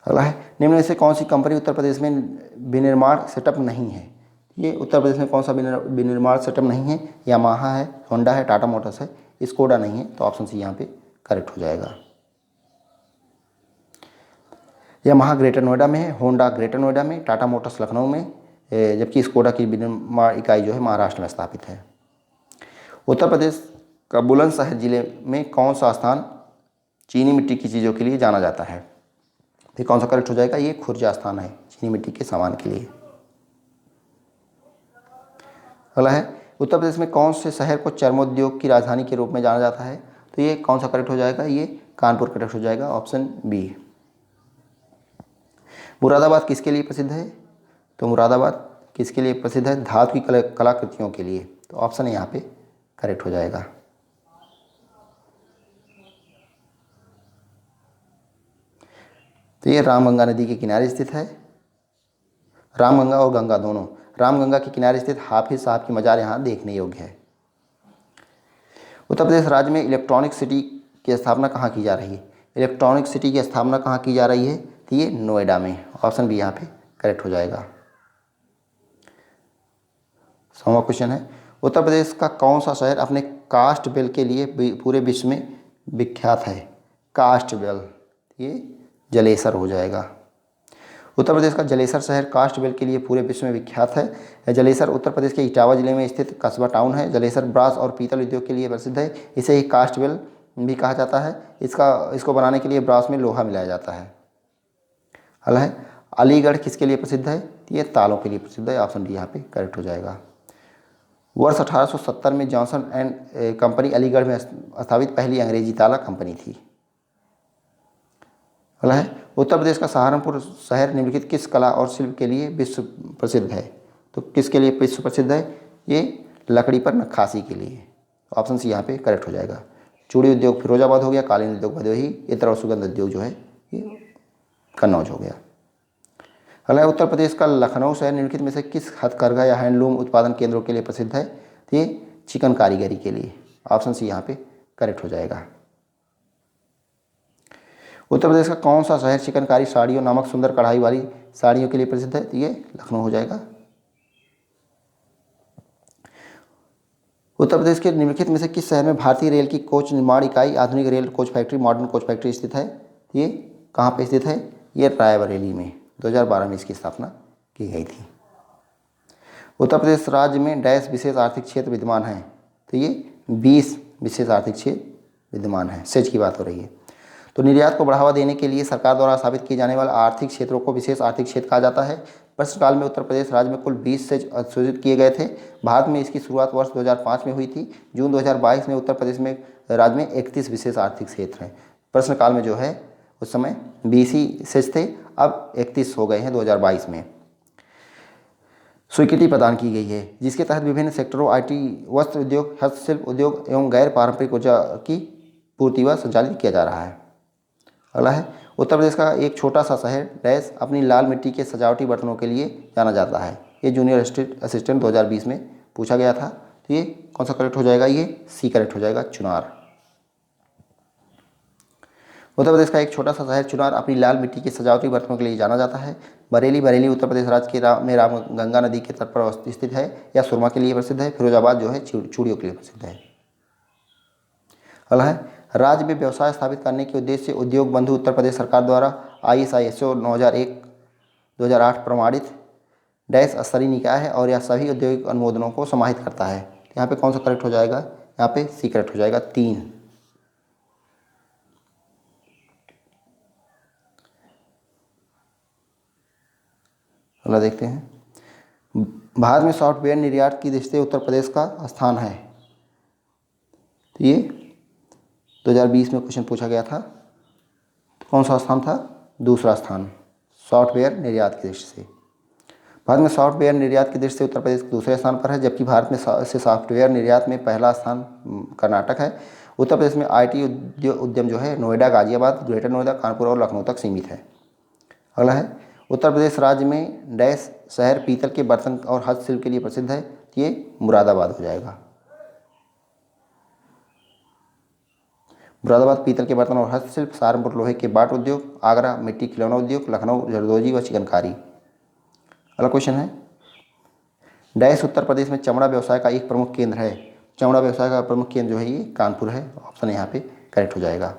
अगला है, निम्न में से कौन सी कंपनी उत्तर प्रदेश में विनिर्माण सेटअप नहीं है? ये उत्तर प्रदेश में कौन सा विनिर्माण सेटअप नहीं है? यामाहा है, होंडा है, टाटा मोटर्स है, स्कोडा नहीं है। तो ऑप्शन सी यहाँ पे करेक्ट हो जाएगा। यामाहा ग्रेटर नोएडा में है, होंडा ग्रेटर नोएडा में, टाटा मोटर्स लखनऊ में, जबकि स्कोडा की विनिर्माण इकाई जो है महाराष्ट्र में स्थापित है। उत्तर प्रदेश का बुलंदशहर जिले में कौन सा स्थान चीनी मिट्टी की चीज़ों के लिए जाना जाता है? ये कौन सा करेक्ट हो जाएगा? ये खुर्जा स्थान है चीनी मिट्टी के सामान के लिए। अगला है, उत्तर प्रदेश में कौन से शहर को चर्मोद्योग की राजधानी के रूप में जाना जाता है? तो ये कौन सा करेक्ट हो जाएगा? ये कानपुर करेक्ट हो जाएगा, ऑप्शन बी। मुरादाबाद किसके लिए प्रसिद्ध है? तो मुरादाबाद किसके लिए प्रसिद्ध है? धातु की कलाकृतियों के लिए। तो ऑप्शन यहाँ पे करेक्ट हो जाएगा। तो ये रामगंगा नदी के किनारे स्थित है। रामगंगा और गंगा दोनों, रामगंगा के किनारे स्थित हाफिज साहब की मजार यहाँ देखने योग्य है। उत्तर प्रदेश राज्य में इलेक्ट्रॉनिक सिटी की स्थापना कहाँ की जा रही है? इलेक्ट्रॉनिक सिटी की स्थापना कहाँ की जा रही है? तो ये नोएडा में, ऑप्शन बी यहाँ पे करेक्ट हो जाएगा। 100वां क्वेश्चन है, उत्तर प्रदेश का कौन सा शहर अपने कास्ट बेल के लिए पूरे विश्व में विख्यात है? कास्ट बेल, ये जलेसर हो जाएगा। उत्तर प्रदेश का जलेसर शहर कास्ट बेल के लिए पूरे विश्व में विख्यात है। जलेसर उत्तर प्रदेश के इटावा जिले में स्थित कस्बा टाउन है। जलेसर ब्रास और पीतल उद्योग के लिए प्रसिद्ध है। इसे ही कास्ट बेल भी कहा जाता है। इसको बनाने के लिए ब्रास में लोहा मिलाया जाता है। अगला है, अलीगढ़ किसके लिए प्रसिद्ध है? ये तालों के लिए प्रसिद्ध है, ऑप्शन डी यहाँ पे करेक्ट हो जाएगा। वर्ष 1870 में जॉनसन एंड कंपनी अलीगढ़ में स्थापित पहली अंग्रेजी ताला कंपनी थी। अगला है, उत्तर प्रदेश का सहारनपुर शहर निम्नलिखित किस कला और शिल्प के लिए विश्व प्रसिद्ध है? तो किसके लिए विश्व प्रसिद्ध है? ये लकड़ी पर नक्काशी के लिए। ऑप्शन सी यहाँ पे करेक्ट हो जाएगा। चूड़ी उद्योग फिरोजाबाद हो गया, कालीन उद्योग भदोही, इत्र और सुगंध उद्योग जो है ये कन्नौज हो गया। अगला है, उत्तर प्रदेश का लखनऊ शहर निम्नलिखित में से किस हथकरघा या हैंडलूम उत्पादन केंद्रों के लिए प्रसिद्ध है? तो ये चिकन कारीगरी के लिए। ऑप्शन सी यहाँ पे करेक्ट हो जाएगा। उत्तर प्रदेश का कौन सा शहर चिकनकारी साड़ियों नामक सुंदर कढ़ाई वाली साड़ियों के लिए प्रसिद्ध है? तो ये लखनऊ हो जाएगा। उत्तर प्रदेश के निम्नलिखित में से किस शहर में भारतीय रेल की कोच निर्माण इकाई, आधुनिक rail coach factory, modern coach factory स्थित है? ये कहाँ पे स्थित है? ये रायबरेली में 2012 में इसकी स्थापना की गई थी। उत्तर प्रदेश राज्य में डैश विशेष आर्थिक क्षेत्र विद्यमान है? तो ये 20 विशेष आर्थिक क्षेत्र विद्यमान है। सेज की बात हो रही है। तो निर्यात को बढ़ावा देने के लिए सरकार द्वारा स्थापित किए जाने वाले आर्थिक क्षेत्रों को विशेष आर्थिक क्षेत्र कहा जाता है। प्रश्नकाल में उत्तर प्रदेश राज्य में कुल 20 सेज अधिसूचित किए गए थे। भारत में इसकी शुरुआत वर्ष 2005 में हुई थी। जून 2022 में उत्तर प्रदेश में राज्य में 31 विशेष आर्थिक क्षेत्र हैं। प्रश्नकाल में जो है उस समय 20 ही सेज थे, अब 31 हो गए हैं 2022 में। स्वीकृति प्रदान की गई है जिसके तहत विभिन्न सेक्टरों आईटी, वस्त्र उद्योग, हस्तशिल्प उद्योग एवं गैर पारंपरिक ऊर्जा की पूर्ति व संचालित किया जा रहा है। अगला है उत्तर प्रदेश का एक छोटा सा शहर डैश अपनी लाल मिट्टी के सजावटी बर्तनों के लिए जाना जाता है। ये जूनियर असिस्टेंट 2020 में पूछा गया था। तो ये कौन सा करेक्ट हो जाएगा? ये सी करेक्ट हो जाएगा, चुनार। उत्तर प्रदेश का एक छोटा सा शहर चुनार अपनी लाल मिट्टी के सजावटी बर्तनों के लिए जाना जाता है। बरेली उत्तर प्रदेश राज्य के रामगंगा नदी के तट पर स्थित है। या सुरमा के लिए प्रसिद्ध है। फिरोजाबाद जो है चूड़ियों के लिए प्रसिद्ध है। अगला है राज्य में व्यवसाय स्थापित करने के उद्देश्य से उद्योग बंधु उत्तर प्रदेश सरकार द्वारा ISO 2001-2008 प्रमाणित डैश स्तरीय निकाय है और यह सभी औद्योगिक अनुमोदनों को समाहित करता है। यहाँ पे कौन सा करेक्ट हो जाएगा? यहाँ पे सी करेक्ट हो जाएगा, 3। अगला देखते हैं। भारत में सॉफ्टवेयर निर्यात की दृष्टि से उत्तर प्रदेश का स्थान है। तो ये 2020 में क्वेश्चन पूछा गया था। तो कौन सा स्थान था? दूसरा स्थान, सॉफ्टवेयर निर्यात की दृष्टि से। भारत में सॉफ्टवेयर निर्यात की दृष्टि से उत्तर प्रदेश दूसरे स्थान पर है, जबकि भारत में से सॉफ्टवेयर निर्यात में पहला स्थान कर्नाटक है। उत्तर प्रदेश में IT उद्यम जो है नोएडा, गाजियाबाद, ग्रेटर नोएडा, कानपुर और लखनऊ तक सीमित है। अगला है उत्तर प्रदेश राज्य में डैश शहर पीतल के बर्तन और हस्तशिल्प के लिए प्रसिद्ध है। ये मुरादाबाद हो जाएगा। मुरादाबाद पीतल के बर्तन और हस्तशिल्प, सहारनपुर लोहे के बाट उद्योग, आगरा मिट्टी खिलौना उद्योग, लखनऊ जरदोजी व चिकनकारी। अगला क्वेश्चन है डैश उत्तर प्रदेश में चमड़ा व्यवसाय का एक प्रमुख केंद्र है। चमड़ा व्यवसाय का प्रमुख केंद्र जो है ये कानपुर है। ऑप्शन यहाँ पे करेक्ट हो जाएगा।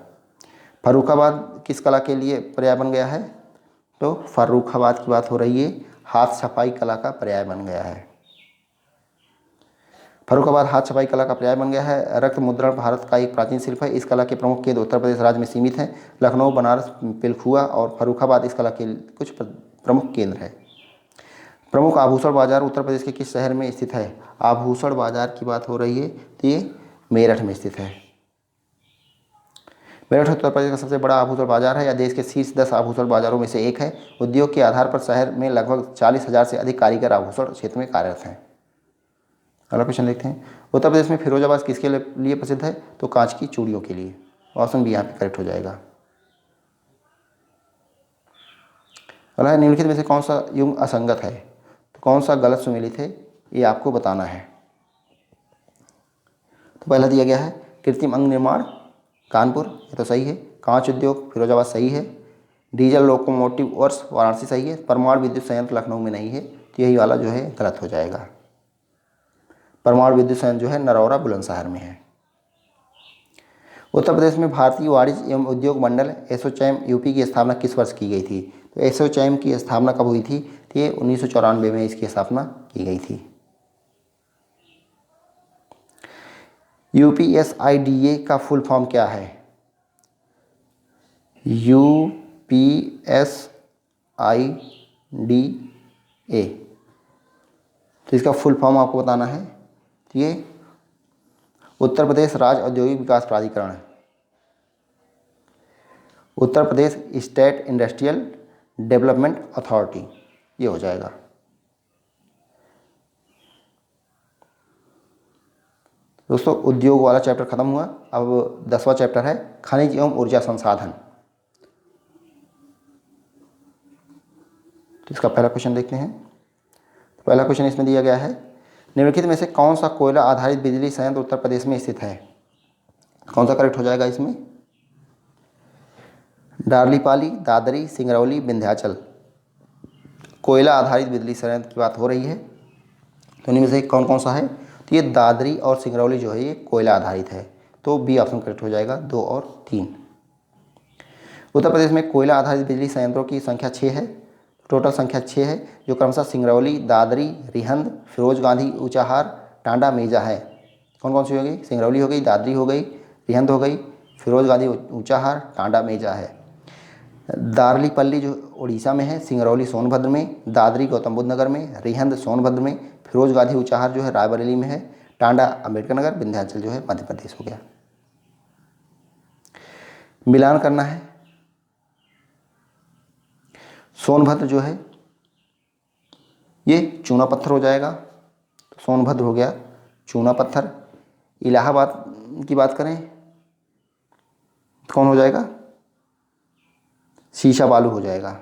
फर्रुखाबाद किस कला के लिए पर्याय बन गया है? तो फर्रुखाबाद की बात हो रही है, हाथ छपाई कला का पर्याय बन गया है। फर्रुखाबाद हाथ छपाई कला का पर्याय बन गया है। रक्त मुद्रण भारत का एक प्राचीन शिल्प है। इस कला के प्रमुख केंद्र उत्तर प्रदेश राज्य में सीमित हैं। लखनऊ, बनारस, पिलखुआ और फर्रुखाबाद इस कला के कुछ प्रमुख केंद्र है। प्रमुख आभूषण बाजार उत्तर प्रदेश के किस शहर में स्थित है? आभूषण बाजार की बात हो रही है तो ये मेरठ में स्थित है। मेरठ उत्तर प्रदेश का सबसे बड़ा आभूषण बाजार है। यह देश के शीर्ष 10 आभूषण बाजारों में से एक है। उद्योग के आधार पर शहर में लगभग 40,000 से अधिक कारीगर आभूषण क्षेत्र में कार्यरत हैं। अगला क्वेश्चन देखते हैं। उत्तर प्रदेश में फिरोजाबाद किसके लिए प्रसिद्ध है? तो कांच की चूड़ियों के लिए। ऑप्शन बी यहाँ पे करेक्ट हो जाएगा। अगला निम्नलिखित में से कौन सा युग्म असंगत है? तो कौन सा गलत सुमेलित है ये आपको बताना है। तो पहला दिया गया है कृत्रिम अंग निर्माण कानपुर, ये तो सही है। कांच उद्योग फिरोजाबाद सही है। डीजल लोकोमोटिव वर्क्स वाराणसी सही है। परमाणु विद्युत संयंत्र लखनऊ में नहीं है, तो यही वाला जो है गलत हो जाएगा। परमाणु विद्युत संयंत्र जो है नरौरा बुलंदशहर में है। उत्तर प्रदेश में भारतीय वाणिज्य एवं उद्योग मंडल एसोचैम यूपी की स्थापना किस वर्ष की गई थी? तो एसोचैम की स्थापना कब हुई थी? तो ये 1994 में इसकी स्थापना की गई थी। UPSIDA का फुल फॉर्म क्या है? UPSIDA, तो इसका फुल फॉर्म आपको बताना है। तो ये उत्तर प्रदेश राज्य औद्योगिक विकास प्राधिकरण है। Uttar Pradesh state industrial development authority, ये हो जाएगा। दोस्तों उद्योग वाला चैप्टर खत्म हुआ। अब 10वां चैप्टर है खनिज एवं ऊर्जा संसाधन। तो इसका पहला क्वेश्चन देखते हैं। तो पहला क्वेश्चन इसमें दिया गया है निम्नलिखित में से कौन सा कोयला आधारित बिजली संयंत्र उत्तर प्रदेश में स्थित है? कौन सा करेक्ट हो जाएगा इसमें? डार्लीपाली, दादरी, सिंगरौली, विंध्याचल। कोयला आधारित बिजली संयंत्र की बात हो रही है। तो इनमें से कौन कौन सा है? तो ये दादरी और सिंगरौली जो है ये कोयला आधारित है, तो बी ऑप्शन करेक्ट हो जाएगा, 2 और 3। उत्तर प्रदेश में कोयला आधारित बिजली संयंत्रों की संख्या 6 है, टोटल संख्या 6 है, जो क्रमशः सिंगरौली, दादरी, रिहंद, फिरोज गांधी ऊंचाहार, टांडा मेजा है। कौन कौन सी हो गई? सिंगरौली हो गई, दादरी हो गई, रिहंद हो गई, फिरोज गांधी ऊंचाहार, टांडा मेजा है। दार्लीपल्ली जो उड़ीसा में है, सिंगरौली सोनभद्र में, दादरी गौतम बुद्ध नगर में, रिहंद सोनभद्र में, फिरोज गांधी ऊंचाहार जो है रायबरेली में है, टांडा अम्बेडकर नगर, विंध्याचल जो है मध्य प्रदेश हो गया। मिलान करना है। सोनभद्र जो है ये चूना पत्थर हो जाएगा, तो सोनभद्र हो गया चूना पत्थर। इलाहाबाद की बात करें तो कौन हो जाएगा? शीशा बालू हो जाएगा।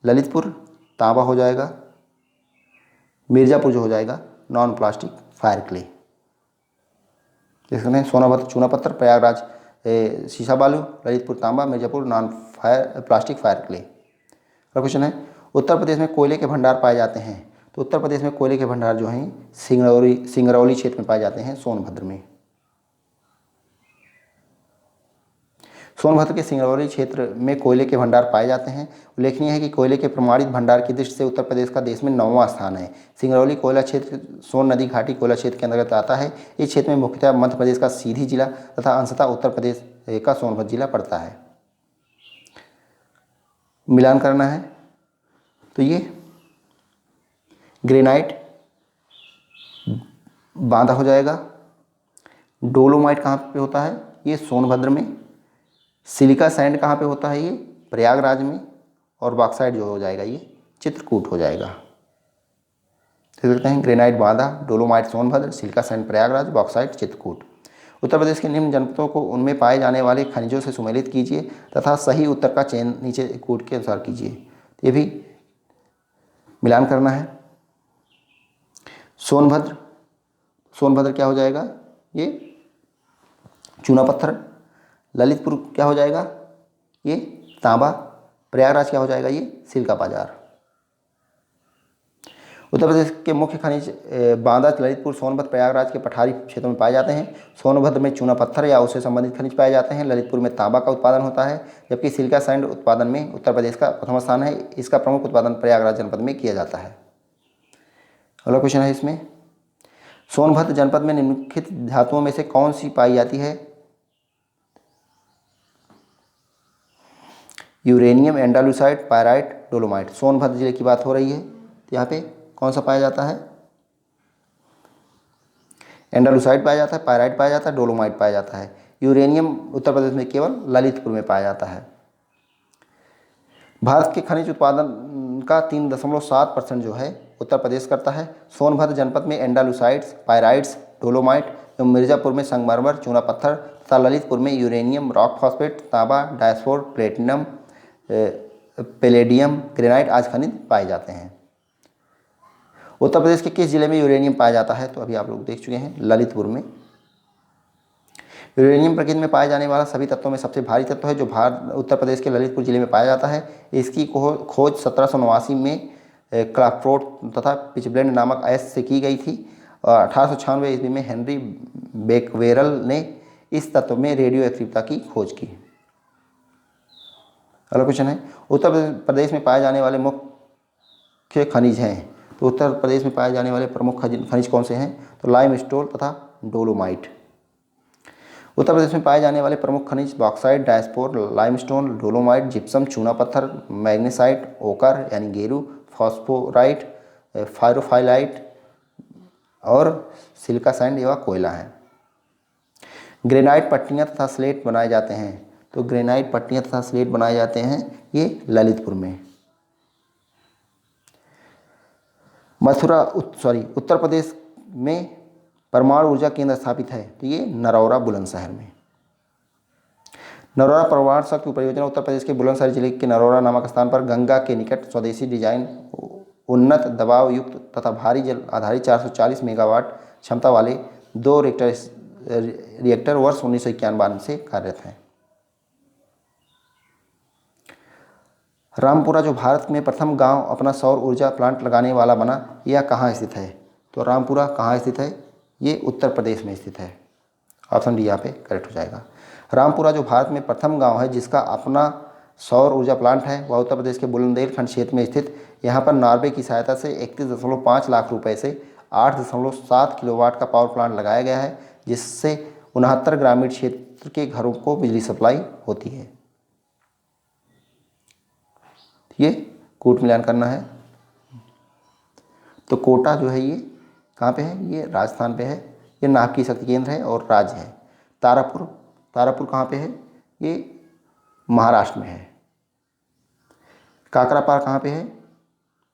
ललितपुर तांबा हो जाएगा। मिर्ज़ापुर जो हो जाएगा नॉन प्लास्टिक फायर क्ले। देखते हैं सोनाभद्र चूना पत्थर, प्रयागराज शीशा बालू, ललितपुर तांबा, Mirzapur non plastic fire clay. अगला क्वेश्चन है, उत्तर प्रदेश में कोयले के भंडार पाए जाते हैं, तो उत्तर प्रदेश में कोयले के भंडार जो हैं सिंगरौली क्षेत्र में पाए जाते हैं, सोनभद्र में। सोनभद्र के सिंगरौली क्षेत्र में कोयले के भंडार पाए जाते हैं। उल्लेखनीय है कि कोयले के प्रमाणित भंडार की दृष्टि से उत्तर प्रदेश का देश में 9वां स्थान है। सिंगरौली कोयला क्षेत्र सोन नदी घाटी कोयला क्षेत्र के अंतर्गत आता है। इस क्षेत्र में मुख्यतः मध्य प्रदेश का सीधी जिला तथा अंशतः उत्तर प्रदेश का सोनभद्र जिला पड़ता है। मिलान करना है तो ये ग्रेनाइट बांदा हो जाएगा। डोलोमाइट कहाँ पे होता है? ये सोनभद्र में। सिलिका सैंड कहाँ पे होता है? ये प्रयागराज में। और बॉक्साइट जो हो जाएगा ये चित्रकूट हो जाएगा। देख सकते हैं granite Banda, dolomite Sonbhadra, silica sand Prayagraj, bauxite Chitrakoot. Uttar Pradesh के निम्न जनपदों को उनमें पाए जाने वाले खनिजों से सुमेलित कीजिए तथा सही उत्तर का चयन नीचे कोड के अनुसार कीजिए। ये भी मिलान करना है। सोनभद्र, सोनभद्र क्या हो जाएगा? ये चूना पत्थर। ललितपुर क्या हो जाएगा? ये तांबा। प्रयागराज क्या हो जाएगा? ये सिल्का बाजार। उत्तर प्रदेश के मुख्य खनिज बांदा, ललितपुर, सोनभद्र, प्रयागराज के पठारी क्षेत्रों में पाए जाते हैं। सोनभद्र में चूना पत्थर या उससे संबंधित खनिज पाए जाते हैं। ललितपुर में तांबा का उत्पादन होता है, जबकि सिल्का सैंड उत्पादन में उत्तर प्रदेश का प्रथम स्थान है। इसका प्रमुख उत्पादन प्रयागराज जनपद में किया जाता है। अगला क्वेश्चन है इसमें, सोनभद्र जनपद में निम्नलिखित धातुओं में से कौन सी पाई जाती है? Uranium, andalusite, pyrite, dolomite. Sonbhadra जिले की बात हो रही है, तो यहाँ पे कौन सा पाया जाता है? एंडालुसाइट पाया जाता है, पायराइट पाया जाता है, डोलोमाइट पाया जाता है। यूरेनियम उत्तर प्रदेश में केवल ललितपुर में पाया जाता है। भारत के खनिज उत्पादन का 3.7% जो है उत्तर प्रदेश करता है। सोनभद्र जनपद में एंडालुसाइट्स, पायराइट्स, डोलोमाइट एवं मिर्ज़ापुर में संगमरमर, चूना पत्थर तथा ललितपुर में यूरेनियम, रॉक फॉस्फेट, तांबा, डायस्फोर, प्लेटिनम, पैलेडियम, ग्रेनाइट आदि खनिज पाए जाते हैं। उत्तर प्रदेश के किस जिले में यूरेनियम पाया जाता है? तो अभी आप लोग देख चुके हैं, ललितपुर में। यूरेनियम प्रकृति में पाए जाने वाला सभी तत्वों में सबसे भारी तत्व है, जो उत्तर प्रदेश के ललितपुर जिले में पाया जाता है। इसकी खोज 1789 में क्राफ्टोट तथा पिचब्लेंड नामक अयस्क से की गई थी। और 1896 ईस्वी में हेनरी बेकवेरल ने इस तत्व में रेडियो एक्टिविटी की खोज की। अगला क्वेश्चन है, उत्तर प्रदेश में पाए जाने वाले मुख्य खनिज हैं। तो उत्तर प्रदेश में पाए जाने वाले प्रमुख खनिज कौन से हैं? तो लाइमस्टोन तथा डोलोमाइट। उत्तर प्रदेश में पाए जाने वाले प्रमुख खनिज bauxite, diaspore, limestone, dolomite, gypsum, चूना पत्थर, मैग्नेसाइट, ओकर यानी गेरू, फॉस्फोराइट, फायरोफाइलाइट और सिलिका सैंड एवं कोयला है। ग्रेनाइट पट्टियाँ तथा स्लेट बनाए जाते हैं। तो ग्रेनाइट पट्टियाँ तथा स्लेट बनाए जाते हैं ये ललितपुर में। उत्तर प्रदेश में परमाणु ऊर्जा केंद्र स्थापित है, तो ये नरौरा बुलंदशहर में। नरौरा परमाणु शक्ति परियोजना उत्तर प्रदेश के बुलंदशहर जिले के नरौरा नामक स्थान पर गंगा के निकट स्वदेशी डिजाइन, उन्नत दबाव युक्त तथा भारी जल आधारित 440 मेगावाट क्षमता वाले 2 रिएक्टर वर्ष 1991 से कार्यरत हैं। रामपुरा जो भारत में प्रथम गांव अपना सौर ऊर्जा प्लांट लगाने वाला बना, यह कहाँ स्थित है? तो रामपुरा कहाँ स्थित है? ये उत्तर प्रदेश में स्थित है। ऑप्शन डी यहाँ पे करेक्ट हो जाएगा। रामपुरा जो भारत में प्रथम गांव है जिसका अपना सौर ऊर्जा प्लांट है, वह उत्तर प्रदेश के बुलंदेलखंड क्षेत्र में स्थित। यहाँ पर नॉर्वे की सहायता से 31.5 लाख रुपए से 8.7 किलोवाट का पावर प्लांट लगाया गया है, जिससे 69 ग्रामीण क्षेत्र के घरों को बिजली सप्लाई होती है। ये कूट मिलान करना है। तो कोटा जो है ये कहाँ पे है? ये राजस्थान पे है। ये नाहक शक्ति केंद्र है और राज्य है। तारापुर कहाँ पे है? ये महाराष्ट्र में है। काकरापार कहाँ पे है?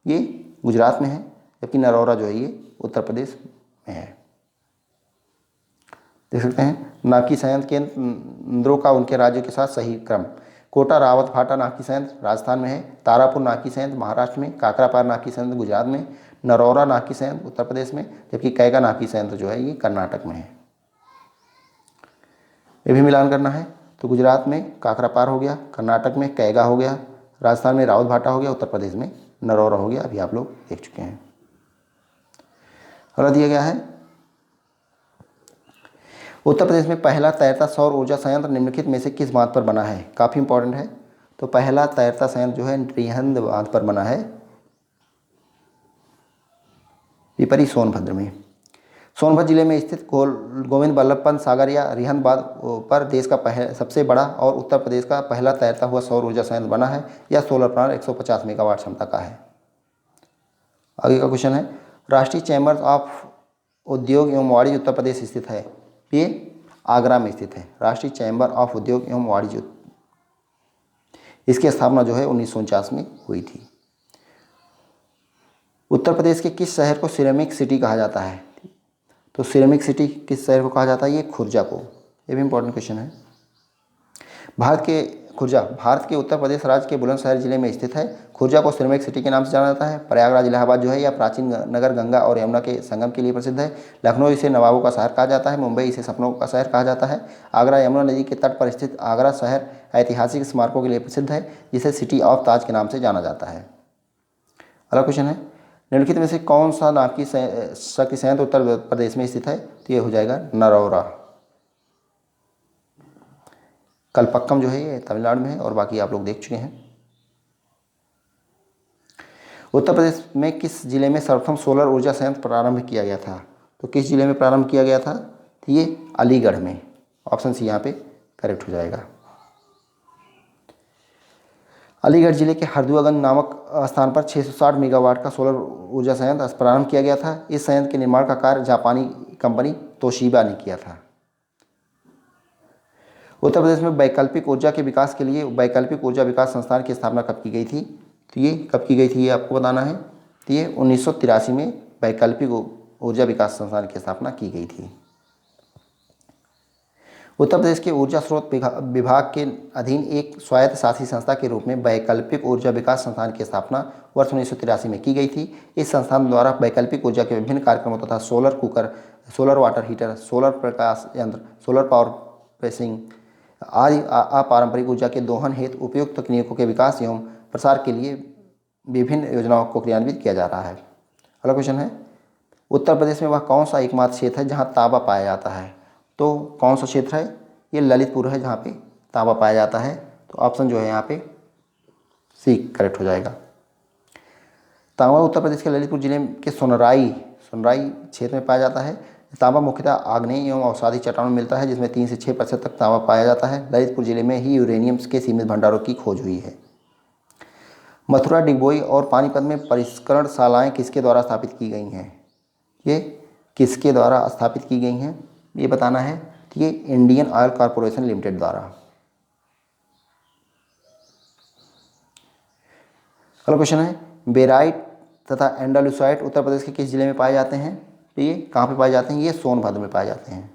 ये गुजरात में है। जबकि नरौरा जो है ये उत्तर प्रदेश में है। देख सकते हैं नाकी संयंत्र केंद्रों का उनके राज्यों के साथ सही क्रम। कोटा रावत भाटा नाकी संयंत्र राजस्थान में है। तारापुर नाकी संयंत्र महाराष्ट्र में। काकरापार नाकी संयंत्र गुजरात में। नरौरा नाकी संयंत्र उत्तर प्रदेश में। जबकि कैगा नाकी संयंत्र जो है ये कर्नाटक में है। ये भी मिलान करना है। तो गुजरात में काकरापार हो गया, कर्नाटक में कैगा हो गया, राजस्थान में रावत भाटा हो गया, उत्तर प्रदेश में नरौरा हो गया। अभी आप लोग देख चुके हैं। अगला दिया गया है उत्तर प्रदेश में पहला तैरता सौर ऊर्जा संयंत्र निम्नलिखित में से किस बांध पर बना है? काफ़ी इंपॉर्टेंट है। तो पहला तैरता संयंत्र जो है रिहंद बांध पर बना है, पिपरी सोनभद्र में। सोनभद्र जिले में स्थित गोविंद बल्लभ पंत सागर या रिहंद बांध पर देश का सबसे बड़ा और उत्तर प्रदेश का पहला तैरता हुआ सौर ऊर्जा संयंत्र बना है। यह सोलर प्लांट 150 मेगावाट क्षमता का है। आगे का क्वेश्चन है राष्ट्रीय चैम्बर्स ऑफ उद्योग एवं वाणिज्य उत्तर प्रदेश स्थित है। ये आगरा में स्थित है। राष्ट्रीय चैम्बर ऑफ उद्योग एवं वाणिज्य, इसकी स्थापना जो है 1949 में हुई थी। उत्तर प्रदेश के किस शहर को सिरेमिक सिटी कहा जाता है? तो सिरेमिक सिटी किस शहर को कहा जाता है? ये खुर्जा को। ये भी इंपॉर्टेंट क्वेश्चन है। भारत के उत्तर प्रदेश राज्य के बुलंदशहर जिले में स्थित है। खुर्जा को सिरेमिक सिटी के नाम से जाना जाता है। प्रयागराज इलाहाबाद जो है यह प्राचीन नगर गंगा और यमुना के संगम के लिए प्रसिद्ध है। लखनऊ इसे नवाबों का शहर कहा जाता है। मुंबई इसे सपनों का शहर कहा जाता है। आगरा यमुना नदी के तट पर स्थित आगरा शहर ऐतिहासिक स्मारकों के लिए प्रसिद्ध है, जिसे सिटी ऑफ ताज के नाम से जाना जाता है। अगला क्वेश्चन है निम्नलिखित में से कौन सा नाकी शक्ति संयंत्र उत्तर प्रदेश में स्थित है? तो ये हो जाएगा नरौरा। कलपक्कम जो है ये तमिलनाडु में है और बाकी आप लोग देख चुके हैं। उत्तर प्रदेश में किस जिले में सर्वप्रथम सोलर ऊर्जा संयंत्र प्रारंभ किया गया था? तो किस जिले में प्रारंभ किया गया था? तो ये अलीगढ़ में। ऑप्शन सी यहाँ पे करेक्ट हो जाएगा। अलीगढ़ जिले के हरदुआगंज नामक स्थान पर 660 मेगावाट का सोलर ऊर्जा संयंत्र प्रारंभ किया गया था। इस संयंत्र के निर्माण का कार्य जापानी कंपनी तोशिबा ने किया था। उत्तर प्रदेश में वैकल्पिक ऊर्जा के विकास के लिए वैकल्पिक ऊर्जा विकास संस्थान की स्थापना कब की गई थी? तो ये कब की गई थी ये आपको बताना है। तो ये 1983 में वैकल्पिक ऊर्जा विकास संस्थान की स्थापना की गई थी। उत्तर प्रदेश के ऊर्जा स्रोत विभाग के अधीन एक स्वायत्त शासी संस्था के रूप में वैकल्पिक ऊर्जा विकास संस्थान की स्थापना वर्ष 1983 में की गई थी। इस संस्थान द्वारा वैकल्पिक ऊर्जा के विभिन्न कार्यक्रमों तथा solar cooker, solar water heater, solar प्रकाश यंत्र, सोलर पावर प्रेसिंग आदि अपारंपरिक ऊर्जा के दोहन हेतु उपयुक्त तकनीकों के विकास एवं प्रसार के लिए विभिन्न योजनाओं को क्रियान्वित किया जा रहा है। अगला क्वेश्चन है उत्तर प्रदेश में वह कौन सा एकमात्र क्षेत्र है जहाँ तांबा पाया जाता है? तो कौन सा क्षेत्र है? ये ललितपुर है जहाँ पे तांबा पाया जाता है। तो ऑप्शन जो है यहाँ पे सी करेक्ट हो जाएगा। तांबा उत्तर प्रदेश के ललितपुर जिले के सोनराई क्षेत्र में पाया जाता है। तांबा मुख्यतः आग्नेय एवं अवसादी चट्टानों में मिलता है, जिसमें 3 से 6% तक तांबा पाया जाता है। ललितपुर जिले में ही यूरेनियम के सीमित भंडारों की खोज हुई है। मथुरा, डिगबोई और पानीपत में परिष्करण शालाएँ किसके द्वारा स्थापित की गई हैं? ये किसके द्वारा स्थापित की गई हैं ये बताना है। तो ये इंडियन ऑयल कॉरपोरेशन लिमिटेड द्वारा। अगला क्वेश्चन है बेराइट तथा एंडालुसाइट उत्तर प्रदेश के किस जिले में पाए जाते हैं? तो ये कहाँ पे पाए जाते हैं? ये सोनभद्र में पाए जाते हैं।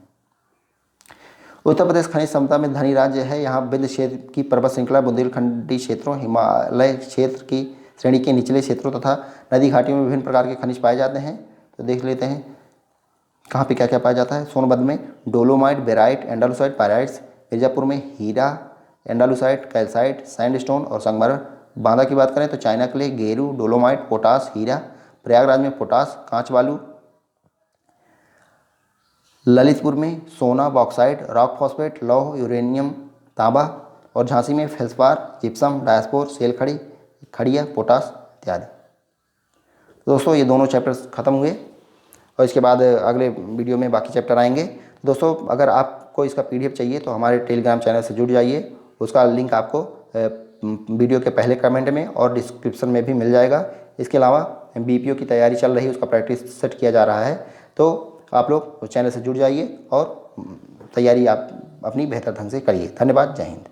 उत्तर प्रदेश खनिज क्षमता में धनी राज्य है। यहाँ विंध्य क्षेत्र की पर्वत श्रृंखला, बुंदेलखंडी क्षेत्रों, हिमालय क्षेत्र की श्रेणी के निचले क्षेत्रों तथा नदी घाटियों में विभिन्न प्रकार के खनिज पाए जाते हैं। तो देख लेते हैं कहाँ पे क्या क्या पाया जाता है। सोनभद्र में डोलोमाइट, बेराइट, एंडालुसाइट, पायराइट्स। मिर्जापुर में हीरा, एंडालुसाइट, कैल्साइट, सैंडस्टोन और संगमरमर। बांदा की बात करें तो चाइना क्ले, गेरू, डोलोमाइट, पोटास, हीरा। प्रयागराज में पोटास, कांच बालू। ललितपुर में सोना, बॉक्साइट, रॉक फॉस्फेट, लौह, यूरेनियम, तांबा, और झांसी में फेल्सपार, जिप्सम, डायस्पोर, सेल खड़ी, खड़िया, पोटास इत्यादि। दोस्तों ये दोनों चैप्टर्स खत्म हुए और इसके बाद अगले वीडियो में बाकी चैप्टर आएंगे। दोस्तों अगर आपको इसका PDF चाहिए तो हमारे टेलीग्राम चैनल से जुड़ जाइए, उसका लिंक आपको वीडियो के पहले कमेंट में और डिस्क्रिप्शन में भी मिल जाएगा। इसके अलावा BPO की तैयारी चल रही है, उसका प्रैक्टिस सेट किया जा रहा है, तो आप लोग उस चैनल से जुड़ जाइए और तैयारी आप अपनी बेहतर ढंग से करिए। धन्यवाद। जय हिंद।